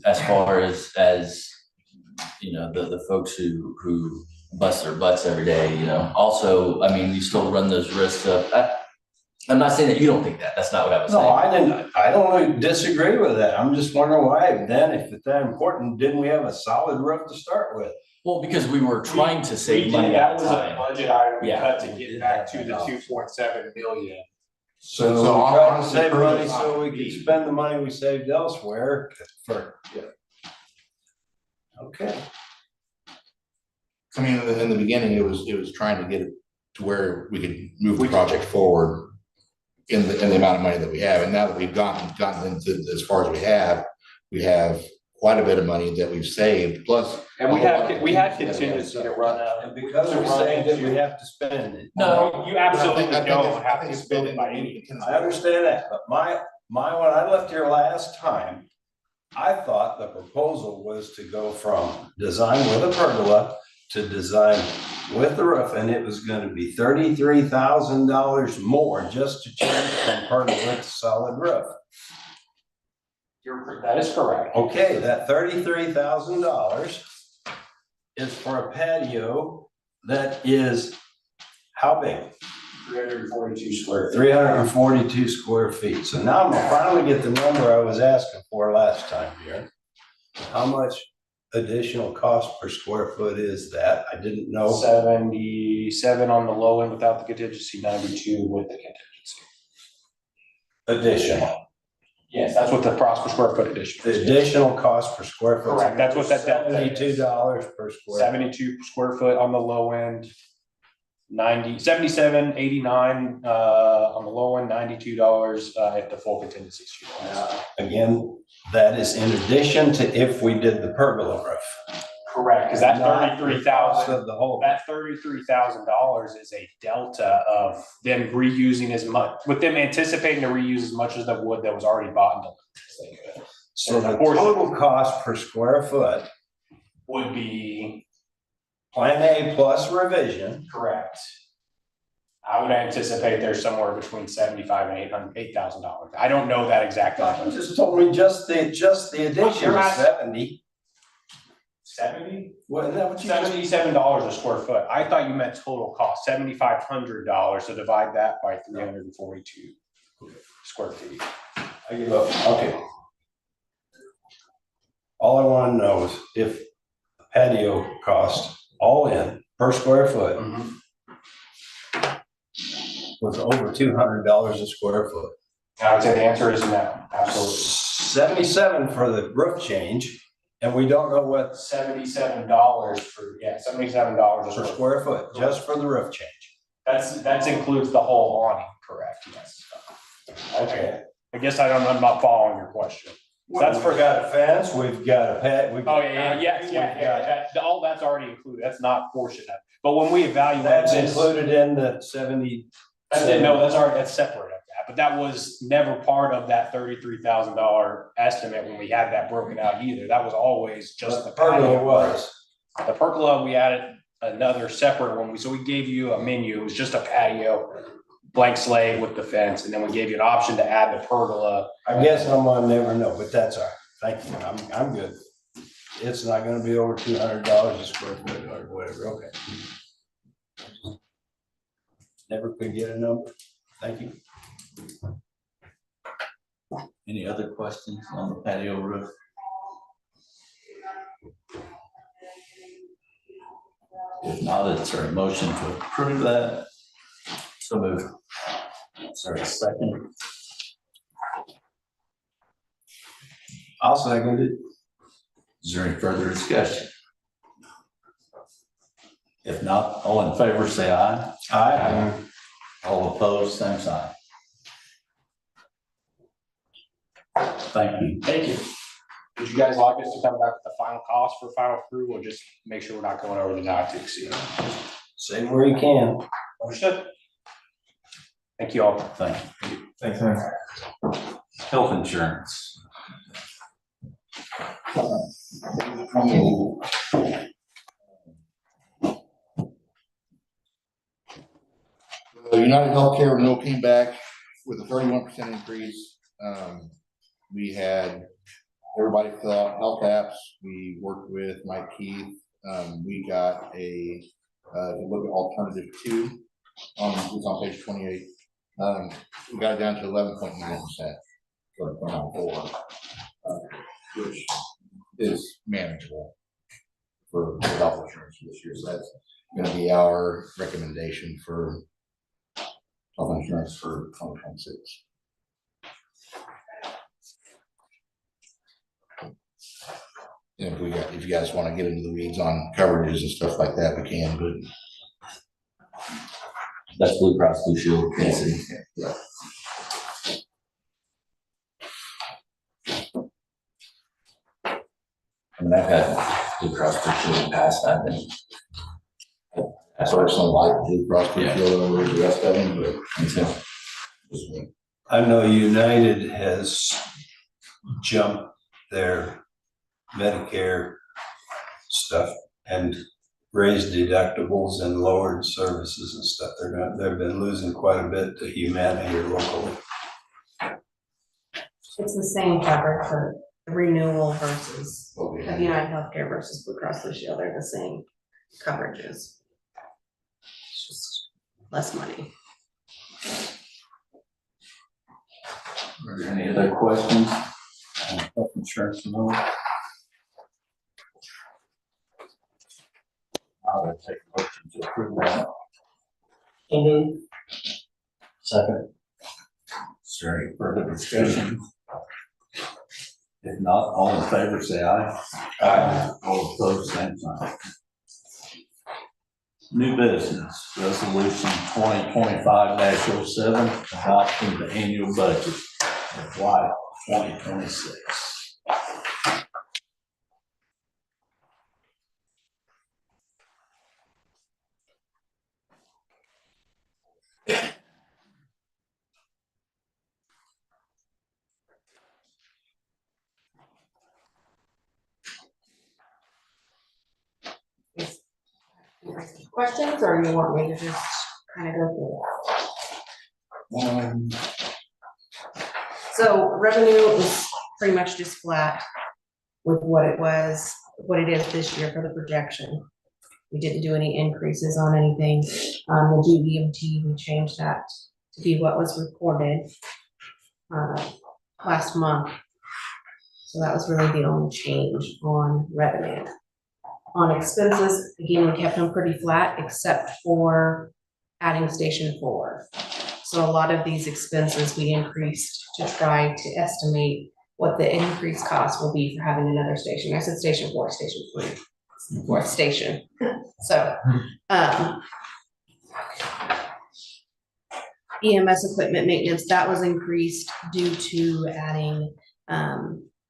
[SPEAKER 6] as far as, you know, the folks who bust their butts every day, you know, also, I mean, you still run those risks of, I'm not saying that you don't think that, that's not what I was saying.
[SPEAKER 7] No, I don't really disagree with that, I'm just wondering why then, if it's that important, didn't we have a solid roof to start with?
[SPEAKER 6] Well, because we were trying to
[SPEAKER 8] We
[SPEAKER 6] save
[SPEAKER 8] did,
[SPEAKER 6] money
[SPEAKER 8] that
[SPEAKER 6] at
[SPEAKER 8] was
[SPEAKER 6] the
[SPEAKER 8] a
[SPEAKER 6] time.
[SPEAKER 8] budget item we
[SPEAKER 6] Yeah.
[SPEAKER 8] cut to get back to the 2.7 million.
[SPEAKER 7] So we
[SPEAKER 9] So
[SPEAKER 7] tried to
[SPEAKER 9] honestly,
[SPEAKER 7] save
[SPEAKER 9] for
[SPEAKER 7] money
[SPEAKER 9] the-
[SPEAKER 7] so we could spend the money we saved elsewhere for. Okay.
[SPEAKER 9] I mean, in the beginning, it was trying to get it to where we could move the project forward in the amount of money that we have. And now that we've gotten into as far as we have quite a bit of money that we've saved, plus.
[SPEAKER 8] And we had contingency to run out.
[SPEAKER 7] And because we saved it, we have to spend it.
[SPEAKER 6] No.
[SPEAKER 8] You absolutely
[SPEAKER 9] I think
[SPEAKER 8] don't have to
[SPEAKER 9] it's
[SPEAKER 8] spend
[SPEAKER 9] built
[SPEAKER 8] it by
[SPEAKER 9] in-
[SPEAKER 8] any.
[SPEAKER 7] I understand that, but when I left here last time, I thought the proposal was to go from design with a pergola to design with the roof, and it was gonna be $33,000 more just to change from pergola to solid roof.
[SPEAKER 8] That is correct.
[SPEAKER 7] Okay, that $33,000 is for a patio that is how big?
[SPEAKER 8] 342 square.
[SPEAKER 7] 342 square feet. So now I'm gonna finally get the number I was asking for last time here. How much additional cost per square foot is that? I didn't know.
[SPEAKER 8] 77 on the low end without the contingency, 92 with the contingency.
[SPEAKER 7] Additional.
[SPEAKER 8] Yes, that's what the cost per square foot addition
[SPEAKER 7] The
[SPEAKER 8] is.
[SPEAKER 7] additional cost per square foot.
[SPEAKER 8] Correct, that's what that delta is.
[SPEAKER 7] $72 per square.
[SPEAKER 8] 72 square foot on the low end, 77.89 on the low end, $92 at the full contingency.
[SPEAKER 7] Again, that is in addition to if we did the pergola roof.
[SPEAKER 8] Correct, because that
[SPEAKER 7] Not the cost
[SPEAKER 8] 33,000,
[SPEAKER 7] of the whole.
[SPEAKER 8] that $33,000 is a delta of them reusing as much, with them anticipating to reuse as much of the wood that was already bought and delivered.
[SPEAKER 7] So the
[SPEAKER 8] Of course-
[SPEAKER 7] total cost per square foot,
[SPEAKER 8] Would be
[SPEAKER 7] Plan A plus revision,
[SPEAKER 8] correct. I would anticipate there's somewhere between $75,000 and $8,000. I don't know that exact
[SPEAKER 7] you
[SPEAKER 8] number.
[SPEAKER 7] just told me just the addition
[SPEAKER 8] You're
[SPEAKER 7] was
[SPEAKER 8] not-
[SPEAKER 7] 70.
[SPEAKER 8] 70?
[SPEAKER 7] What, is that what you just?
[SPEAKER 8] $77 a square foot. I thought you meant total cost, $7,500, so divide that by 342 square feet.
[SPEAKER 7] I give up, okay. All I wanna know is if patio cost, all in, per square foot, was over $200 a square foot.
[SPEAKER 8] I would say the answer is no, absolutely.
[SPEAKER 7] 77 for the roof change, and we don't know what
[SPEAKER 8] $77 for, $77 a
[SPEAKER 7] per
[SPEAKER 8] square.
[SPEAKER 7] square foot, just for the roof change.
[SPEAKER 8] That includes the whole awning, correct, yes. Okay, I guess I'm not following your question. That's
[SPEAKER 7] We've
[SPEAKER 8] for,
[SPEAKER 7] got a fence, we've got a pad, we've.
[SPEAKER 8] oh, all that's already included, that's not portion of it. But when we evaluate
[SPEAKER 7] That's
[SPEAKER 8] this.
[SPEAKER 7] included in the 70.
[SPEAKER 8] No, that's separate of that, but that was never part of that $33,000 estimate when we had that broken out either. That was always just the
[SPEAKER 7] Pergola
[SPEAKER 8] patio.
[SPEAKER 7] was.
[SPEAKER 8] The pergola, we added another separate one, so we gave you a menu, it was just a patio, blank slate with the fence, and then we gave you an option to add the pergola.
[SPEAKER 7] I guess I'm gonna never know, but that's all right. Thank you. I'm good. It's not gonna be over $200 a square foot or whatever. Okay. Never could get a number. Thank you.
[SPEAKER 6] Any other questions on the patio roof? If not, it's our motion to approve that. So moved. Sorry, second.
[SPEAKER 7] I'll second it.
[SPEAKER 6] Is there any further discussion? If not, all in favor, say aye.
[SPEAKER 7] Aye.
[SPEAKER 6] All opposed, same sign. Thank you.
[SPEAKER 8] Thank you. Would you guys like us to come back with the final cost for final approval, or just make sure we're not going over the not to exceed?
[SPEAKER 7] Say where you can.
[SPEAKER 8] Understood. Thank you all.
[SPEAKER 6] Thank you.
[SPEAKER 5] Thanks, man.
[SPEAKER 6] Health insurance.
[SPEAKER 9] United Healthcare renewal came back with a 31% increase. We had everybody fill out health apps. We worked with Mike Keith. We got a look at alternative 2 it's on page 28. We got it down to 11.9% for 0.94, which is manageable for health insurance this year. So that's going to be our recommendation for health insurance for 2026. And if you guys want to get into the weeds on coverages and stuff like that, we can, but
[SPEAKER 6] That's Blue Cross Blue Shield, Casey.
[SPEAKER 9] yeah.
[SPEAKER 6] I mean, I've had Blue Cross Blue Shield in the past, I've been.
[SPEAKER 9] I personally like Blue Cross Blue
[SPEAKER 6] Yeah.
[SPEAKER 9] Shield over the rest of them, but
[SPEAKER 6] Me too.
[SPEAKER 9] just me.
[SPEAKER 7] I know United has jumped their Medicare stuff and raised deductibles and lowered services and stuff. They've been losing quite a bit to Humana here locally.
[SPEAKER 10] It's the same coverage for the renewal versus
[SPEAKER 9] Okay.
[SPEAKER 10] of United Healthcare versus Blue Cross Blue Shield. They're the same coverages. It's just less money.
[SPEAKER 6] Are there any other questions on health insurance? No. I'll take a motion to approve that.
[SPEAKER 3] So moved.
[SPEAKER 6] Second. Is there any further discussion? If not, all in favor, say aye. Aye. All opposed, same sign. New business, resolution 2025-07, adopting the annual budget of FY 2026.
[SPEAKER 10] Questions, or you want me to just kind of go through? So revenue is pretty much just flat with what it was, what it is this year for the projection. We didn't do any increases on anything. The GVMT, we changed that to be what was reported last month. So that was really the only change on revenue. On expenses, again, we kept them pretty flat except for adding Station 4. So a lot of these expenses we increased to try to estimate what the increased cost will be for having another station. I said Station 4, Station 3, fourth station. So, EMS equipment maintenance, that was increased due to adding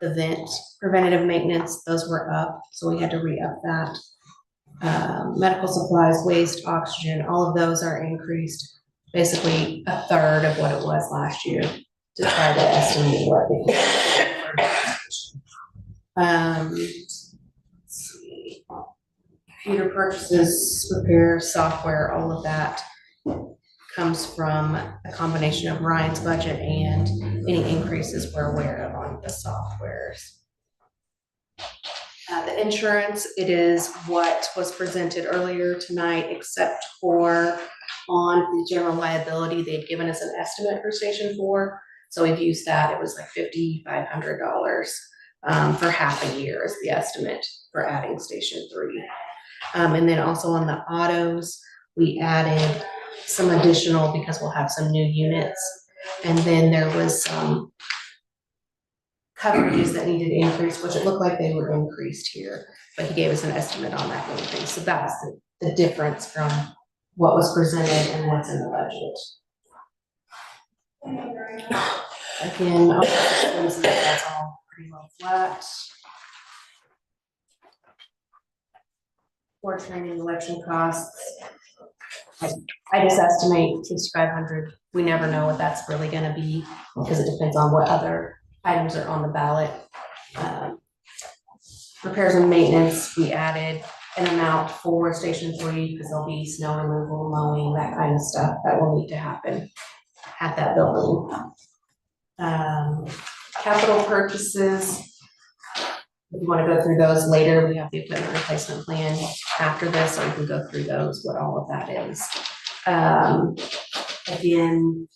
[SPEAKER 10] the vent preventative maintenance. Those were up, so we had to re-up that. Medical supplies, waste, oxygen, all of those are increased basically a third of what it was last year to try to estimate what let's see. Computer purchases, repairs, software, all of that comes from a combination of Ryan's budget and any increases we're aware of on the softwares. The insurance, it is what was presented earlier tonight, except for on the general liability, they'd given us an estimate for Station 4. So we've used that, it was like $5,500 for half a year is the estimate for adding Station 3. And then also on the autos, we added some additional because we'll have some new units. And then there was some coverages that needed increase, which it looked like they were increased here, but he gave us an estimate on that increase. So that's the difference from what was presented and what's in the budget. Again, all the expenses, that's all pretty well flat. For training, election costs, I just estimate 6,500. We never know what that's really gonna be because it depends on what other items are on the ballot. Repairs and maintenance, we added an amount for Station 3 because there'll be snow removal, mowing, that kind of stuff that will need to happen at that building. Capital purchases, if you want to go through those later, we have the equipment replacement plan after this, so we can go through those, what all of that is. Again,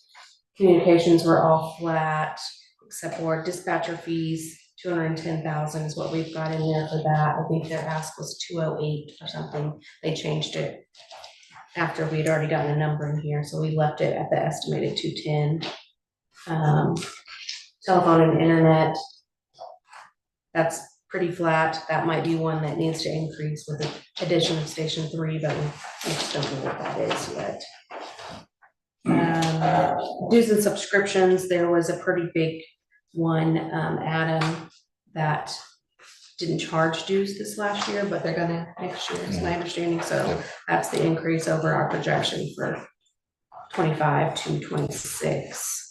[SPEAKER 10] communications were all flat, except for dispatcher fees, 210,000 is what we've got in there for that. I think their ask was 208 or something. They changed it after we'd already gotten a number in here, so we left it at the estimated 210. Telephone and internet, that's pretty flat. That might be one that needs to increase with the addition of Station 3, but we just don't know what that is yet. Dues and subscriptions, there was a pretty big one, Adam, that didn't charge dues this last year, but they're gonna next year, is my understanding. So that's the increase over our projection for 25 to 26.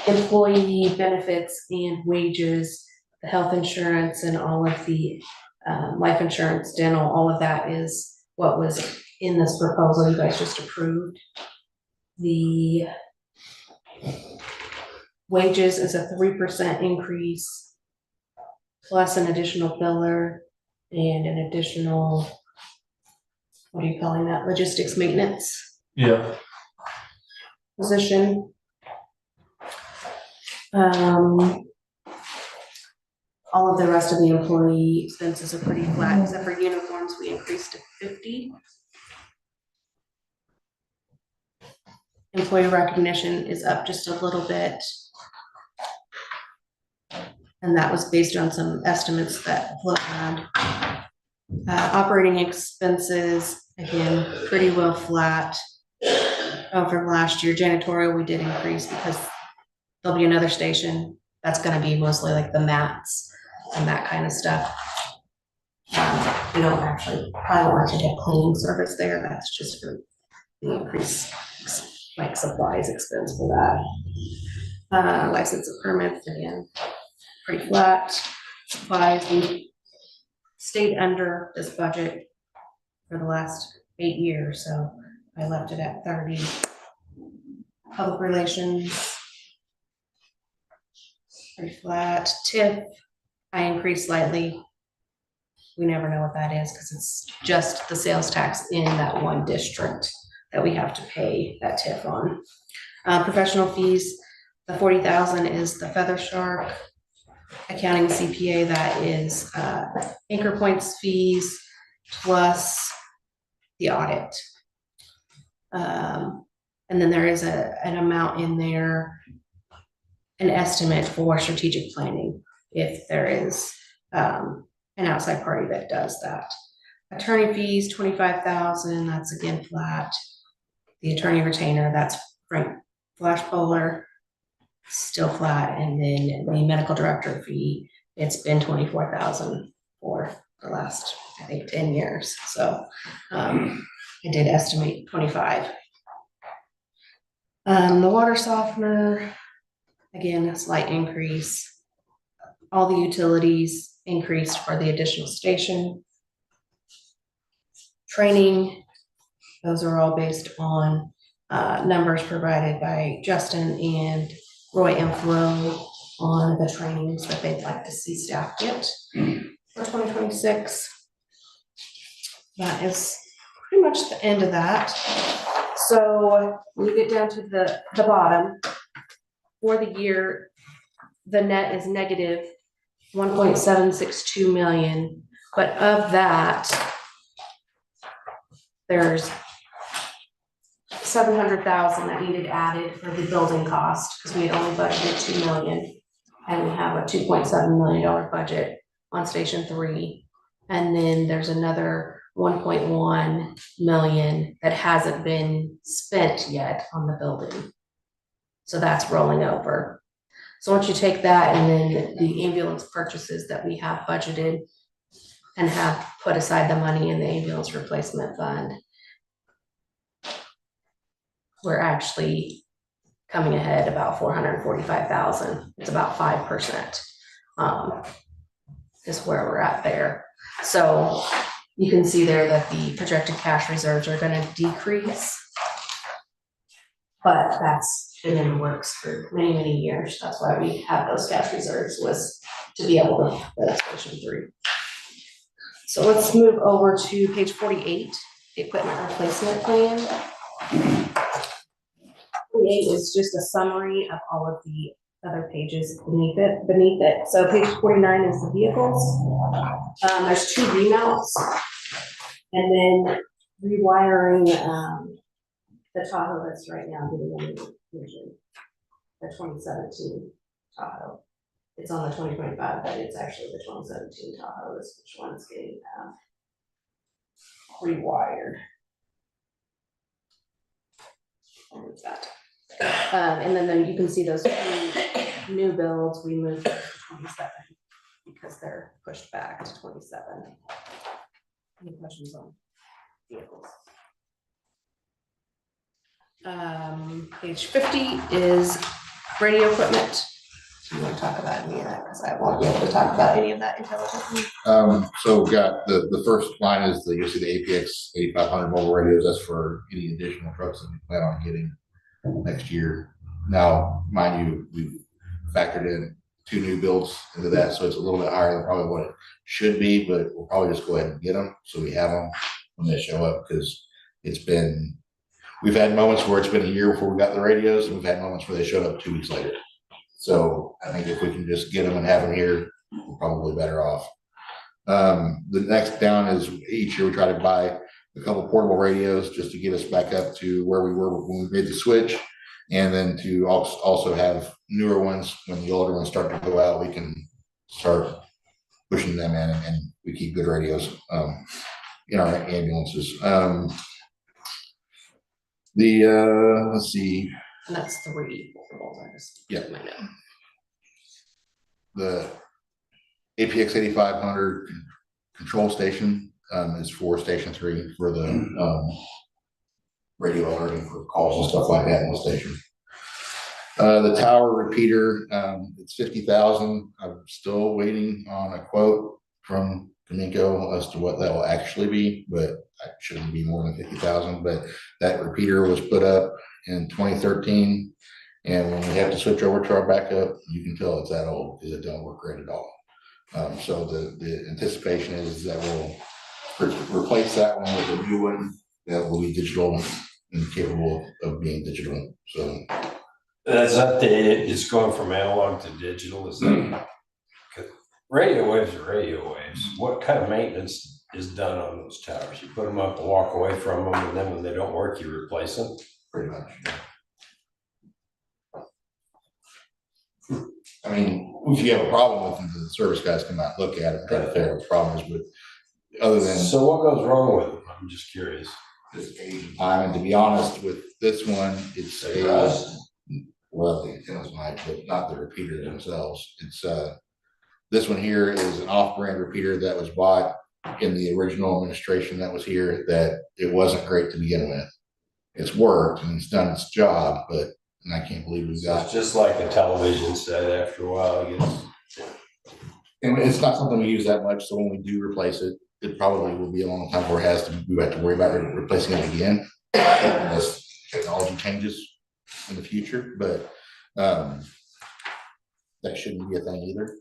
[SPEAKER 10] Employee benefits and wages, the health insurance and all of the life insurance, dental, all of that is what was in this proposal you guys just approved. The wages is a 3% increase plus an additional biller and an additional, what are you calling that, logistics maintenance
[SPEAKER 5] Yeah.
[SPEAKER 10] position. All of the rest of the employee expenses are pretty flat, except for uniforms, we increased to 50. Employee recognition is up just a little bit. And that was based on some estimates that Flo had. Operating expenses, again, pretty well flat over last year. Janitorial, we did increase because there'll be another station that's gonna be mostly like the mats and that kind of stuff. We don't actually, probably want to get cleaning service there, that's just for the increase, like supplies expense for that. License and permits, again, pretty flat. Supplies, we stayed under this budget for the last 8 years, so I left it at 30. Public relations, pretty flat. TIF, I increased slightly. We never know what that is because it's just the sales tax in that one district that we have to pay that TIF on. Professional fees, the 40,000 is the Feather Shark. Accounting CPA, that is Anchor Points fees plus the audit. And then there is an amount in there, an estimate for strategic planning, if there is an outside party that does that. Attorney fees, 25,000, that's again flat. The attorney retainer, that's Frank Flashpolar, still flat. And then the medical director fee, it's been 24,000 for the last, I think, 10 years. So I did estimate 25. The water softener, again, a slight increase. All the utilities increased for the additional station. Training, those are all based on numbers provided by Justin and Roy and Flo on the trainings that they'd like to see staff get for 2026. That is pretty much the end of that. So when you get down to the bottom, for the year, the net is negative 1.762 million, but of that, there's 700,000 that needed added for the building cost, because we had only budgeted 2 million, and we have a $2.7 million budget on Station 3. And then there's another 1.1 million that hasn't been spent yet on the building. So that's rolling over. So once you take that and then the ambulance purchases that we have budgeted and have put aside the money in the ambulance replacement fund, we're actually coming ahead about 445,000. It's about 5%, is where we're at there. So you can see there that the projected cash reserves are going to decrease, but that's been in the works for many, many years. That's why we have those cash reserves, was to be able to build Station 3. So let's move over to page 48, the equipment replacement plan. 48 is just a summary of all of the other pages beneath it. So page 49 is the vehicles. There's 2 remounts, and then rewiring the Tahoe that's right now getting a new engine, the 2017 Tahoe. It's on the 2025, but it's actually the 2017 Tahoe is which one's getting rewired. Where's that? And then you can see those 2 new builds we moved to 27 because they're pushed back to 27. Any questions on vehicles? Page 50 is radio equipment. Do you want to talk about any of that? Because I won't be able to talk about any of that intelligently.
[SPEAKER 9] So we've got the first line is you'll see the APX 8500 mobile radios. That's for any additional trucks that we plan on getting next year. Now, mind you, we've factored in 2 new builds into that, so it's a little bit higher than probably what it should be, but we'll probably just go ahead and get them so we have them when they show up, because we've had moments where it's been a year before we got the radios, and we've had moments where they showed up 2 weeks later. So I think if we can just get them and have them here, we're probably better off. The next down is each year we try to buy a couple portable radios just to get us back up to where we were when we made the switch, and then to also have newer ones. When the older ones start to go out, we can start pushing them in, and we keep good radios in our ambulances. Let's see.
[SPEAKER 10] And that's 3 portables. I just
[SPEAKER 9] Yeah.
[SPEAKER 10] my note.
[SPEAKER 9] The APX 8500 control station is for Station 3 for the radio alerting for calls and stuff like that in the station. The tower repeater, it's 50,000. I'm still waiting on a quote from D'Amico as to what that will actually be, but it shouldn't be more than 50,000. But that repeater was put up in 2013, and when we have to switch over to our backup, you can tell it's that old because it don't work great at all. So the anticipation is that we'll replace that one with a new one that will be digital and capable of being digital. So
[SPEAKER 7] Is that it's going from analog to digital? Is that radio waves are radio waves? What kind of maintenance is done on those towers? You put them up and walk away from them, and then when they don't work, you replace them?
[SPEAKER 9] pretty much. I mean, if you have a problem with them, the service guys come out and look at it and try to figure out what the problem is, but other than
[SPEAKER 7] So what goes wrong with them? I'm just curious.
[SPEAKER 9] this age and time, and to be honest with this one, it's
[SPEAKER 7] They rust?
[SPEAKER 9] well, the antennas might, but not the repeaters themselves. It's this one here is an off-brand repeater that was bought in the original administration that was here that it wasn't great to begin with. It's worked and it's done its job, but, and I can't believe we've got.
[SPEAKER 7] It's just like the television set, after a while, it gets.
[SPEAKER 9] And it's not something we use that much, so when we do replace it, it probably will be a long time where we have to worry about replacing it again. Unless technology changes in the future, but that shouldn't be a thing either.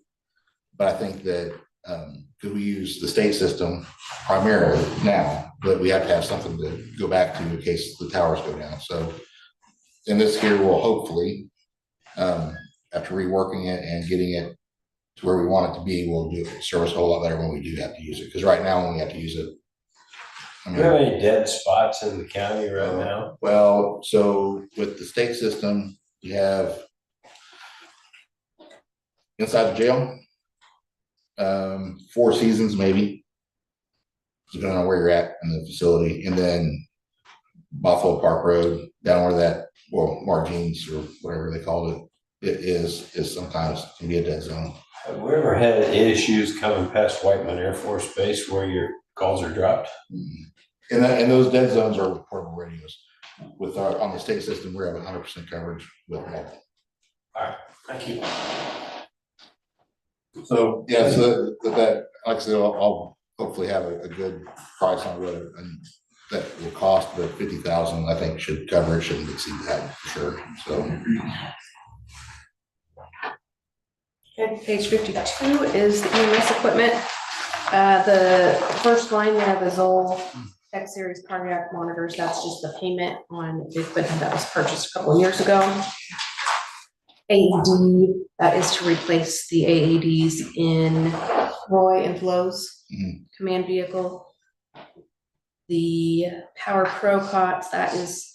[SPEAKER 9] But I think that because we use the state system primarily now, but we have to have something to go back to in case the towers go down. So, and this here will hopefully, after reworking it and getting it to where we want it to be, will do service a whole lot better when we do have to use it. Because right now, when we have to use it, I
[SPEAKER 7] Do you have
[SPEAKER 9] mean,
[SPEAKER 7] any dead spots in the county right now?
[SPEAKER 9] well, so with the state system, you have inside the jail, 4 seasons maybe, depending on where you're at in the facility, and then Buffalo Park Road down where that, well, Margines or whatever they called it, is sometimes can be a dead zone.
[SPEAKER 7] Have we ever had issues coming past Whiteman Air Force Base where your calls are dropped?
[SPEAKER 9] And those dead zones are with portable radios. With our, on the state system, we have 100% coverage with mobile.
[SPEAKER 7] Thank you.
[SPEAKER 9] So, yeah, so that, like I said, I'll hopefully have a good price on what that will cost, but 50,000, I think should cover it, shouldn't exceed that for sure, so.
[SPEAKER 10] Okay, page 52 is the EMS equipment. The first line there, the Zoll X series cardiac monitors, that's just the payment on the equipment that was purchased a couple of years ago. AED, that is to replace the AEDs in Roy and Flo's command vehicle. The Power Pro cots, that is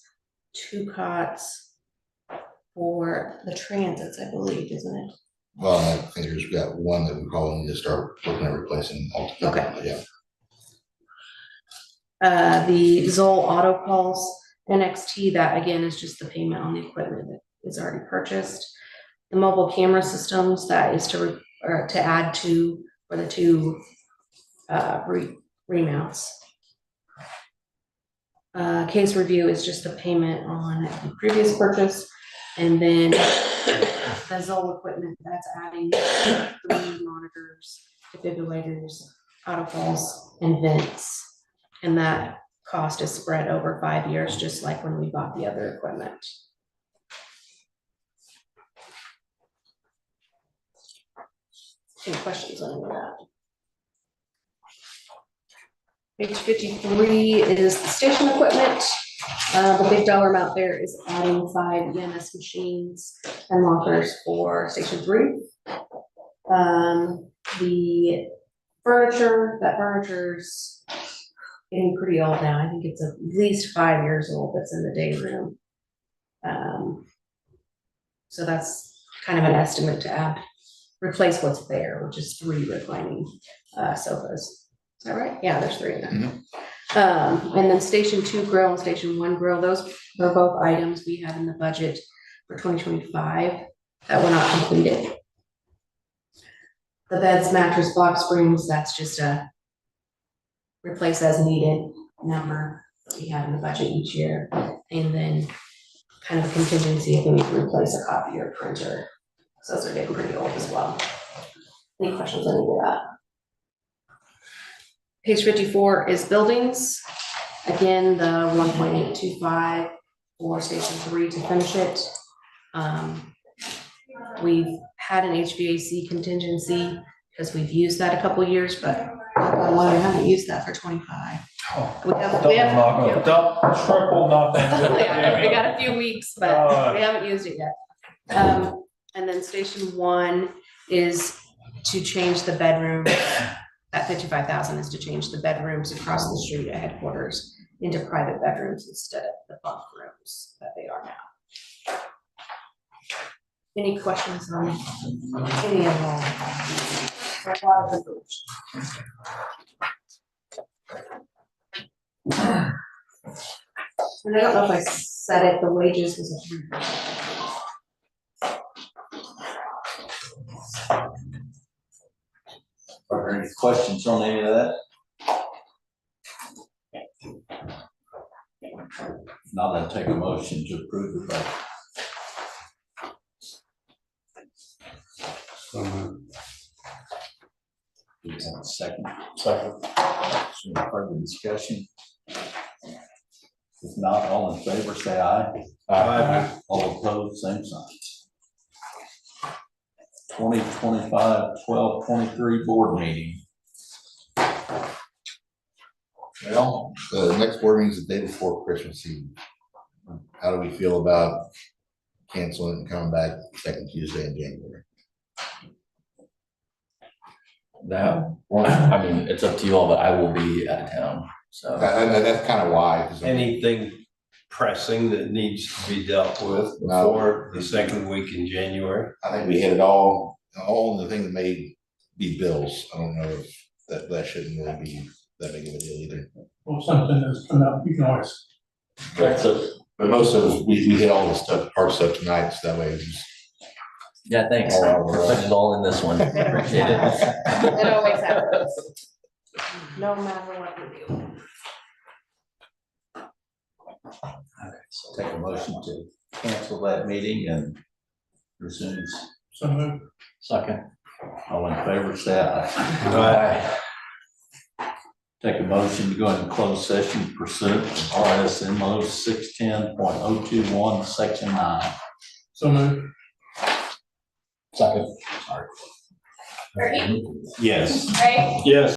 [SPEAKER 10] 2 cots for the transits, I believe, isn't it?
[SPEAKER 9] Well, I think there's got one that we probably need to start looking at replacing altogether.
[SPEAKER 10] Okay.
[SPEAKER 9] Yeah.
[SPEAKER 10] The Zoll Auto Pulse NXT, that again is just the payment on the equipment that is already purchased. The mobile camera systems, that is to add to for the 2 remounts. Case review is just a payment on the previous purchase, and then the Zoll equipment, that's adding 3 monitors, defibrillators, auto pulse, and vents. And that cost is spread over 5 years, just like when we bought the other equipment. Any questions on any of that? Page 53 is the station equipment. The big dollar amount there is adding 5 EMS machines and lockers for station 3. The furniture, that furniture's getting pretty old now. I think it's at least 5 years old that's in the day room. So that's kind of an estimate to replace what's there, which is 3 reclining sofas. Is that right? Yeah, there's 3 in there. And then station 2 grill and station 1 grill, those are both items we have in the budget for 2025 that were not completed. The beds, mattress, box springs, that's just a replace as needed number that we have in the budget each year. And then kind of a contingency if we need to replace a copy or printer. So those are getting pretty old as well. Any questions on any of that? Page 54 is buildings. Again, the 1.825 for station 3 to finish it. We've had an HVAC contingency because we've used that a couple years, but we haven't used that for 25. We have
[SPEAKER 5] Triple knock.
[SPEAKER 10] yeah, we got a few weeks, but we haven't used it yet. And then station 1 is to change the bedroom. That 55,000 is to change the bedrooms across the street at headquarters into private bedrooms instead of the bunk rooms that they are now. Any questions on any of them? And I don't know if I said it, the wages was a 3%.
[SPEAKER 6] Are there any questions on any of that? Now then take a motion to approve the budget. Do you have a second? Second. Any further discussion? If not, all in favor, say aye.
[SPEAKER 7] Aye.
[SPEAKER 6] All opposed, same sign. 2025-12-23 board meeting. Well,
[SPEAKER 9] The next board meeting is the day before Christmas Eve. How do we feel about canceling and coming back second Tuesday in January?
[SPEAKER 6] that, I mean, it's up to you all, but I will be out of town, so.
[SPEAKER 9] That's kind of why. 'Cause
[SPEAKER 7] Anything pressing that needs to be dealt with
[SPEAKER 9] No.
[SPEAKER 7] before the second week in January?
[SPEAKER 9] I think we hit it all the things that may be bills. I don't know if that shouldn't really be that big of a deal either.
[SPEAKER 3] Well, something that's come up, you can always.
[SPEAKER 9] But most of us, we hit all the stuff, hard stuff tonight, so that way it's just.
[SPEAKER 6] Yeah, thanks. We're putting it all in this one. Appreciate it.
[SPEAKER 10] It always happens. No matter what we do.
[SPEAKER 6] So take a motion to cancel that meeting and resume.
[SPEAKER 3] So moved.
[SPEAKER 6] Second. All in favor, say aye.
[SPEAKER 7] Aye.
[SPEAKER 6] Take a motion to go into closed session pursuant to RSMO 610.021, section 9.
[SPEAKER 3] So moved.
[SPEAKER 6] Second. Sorry.
[SPEAKER 2] Ernie,
[SPEAKER 7] Yes.
[SPEAKER 2] Ray,
[SPEAKER 7] Yes.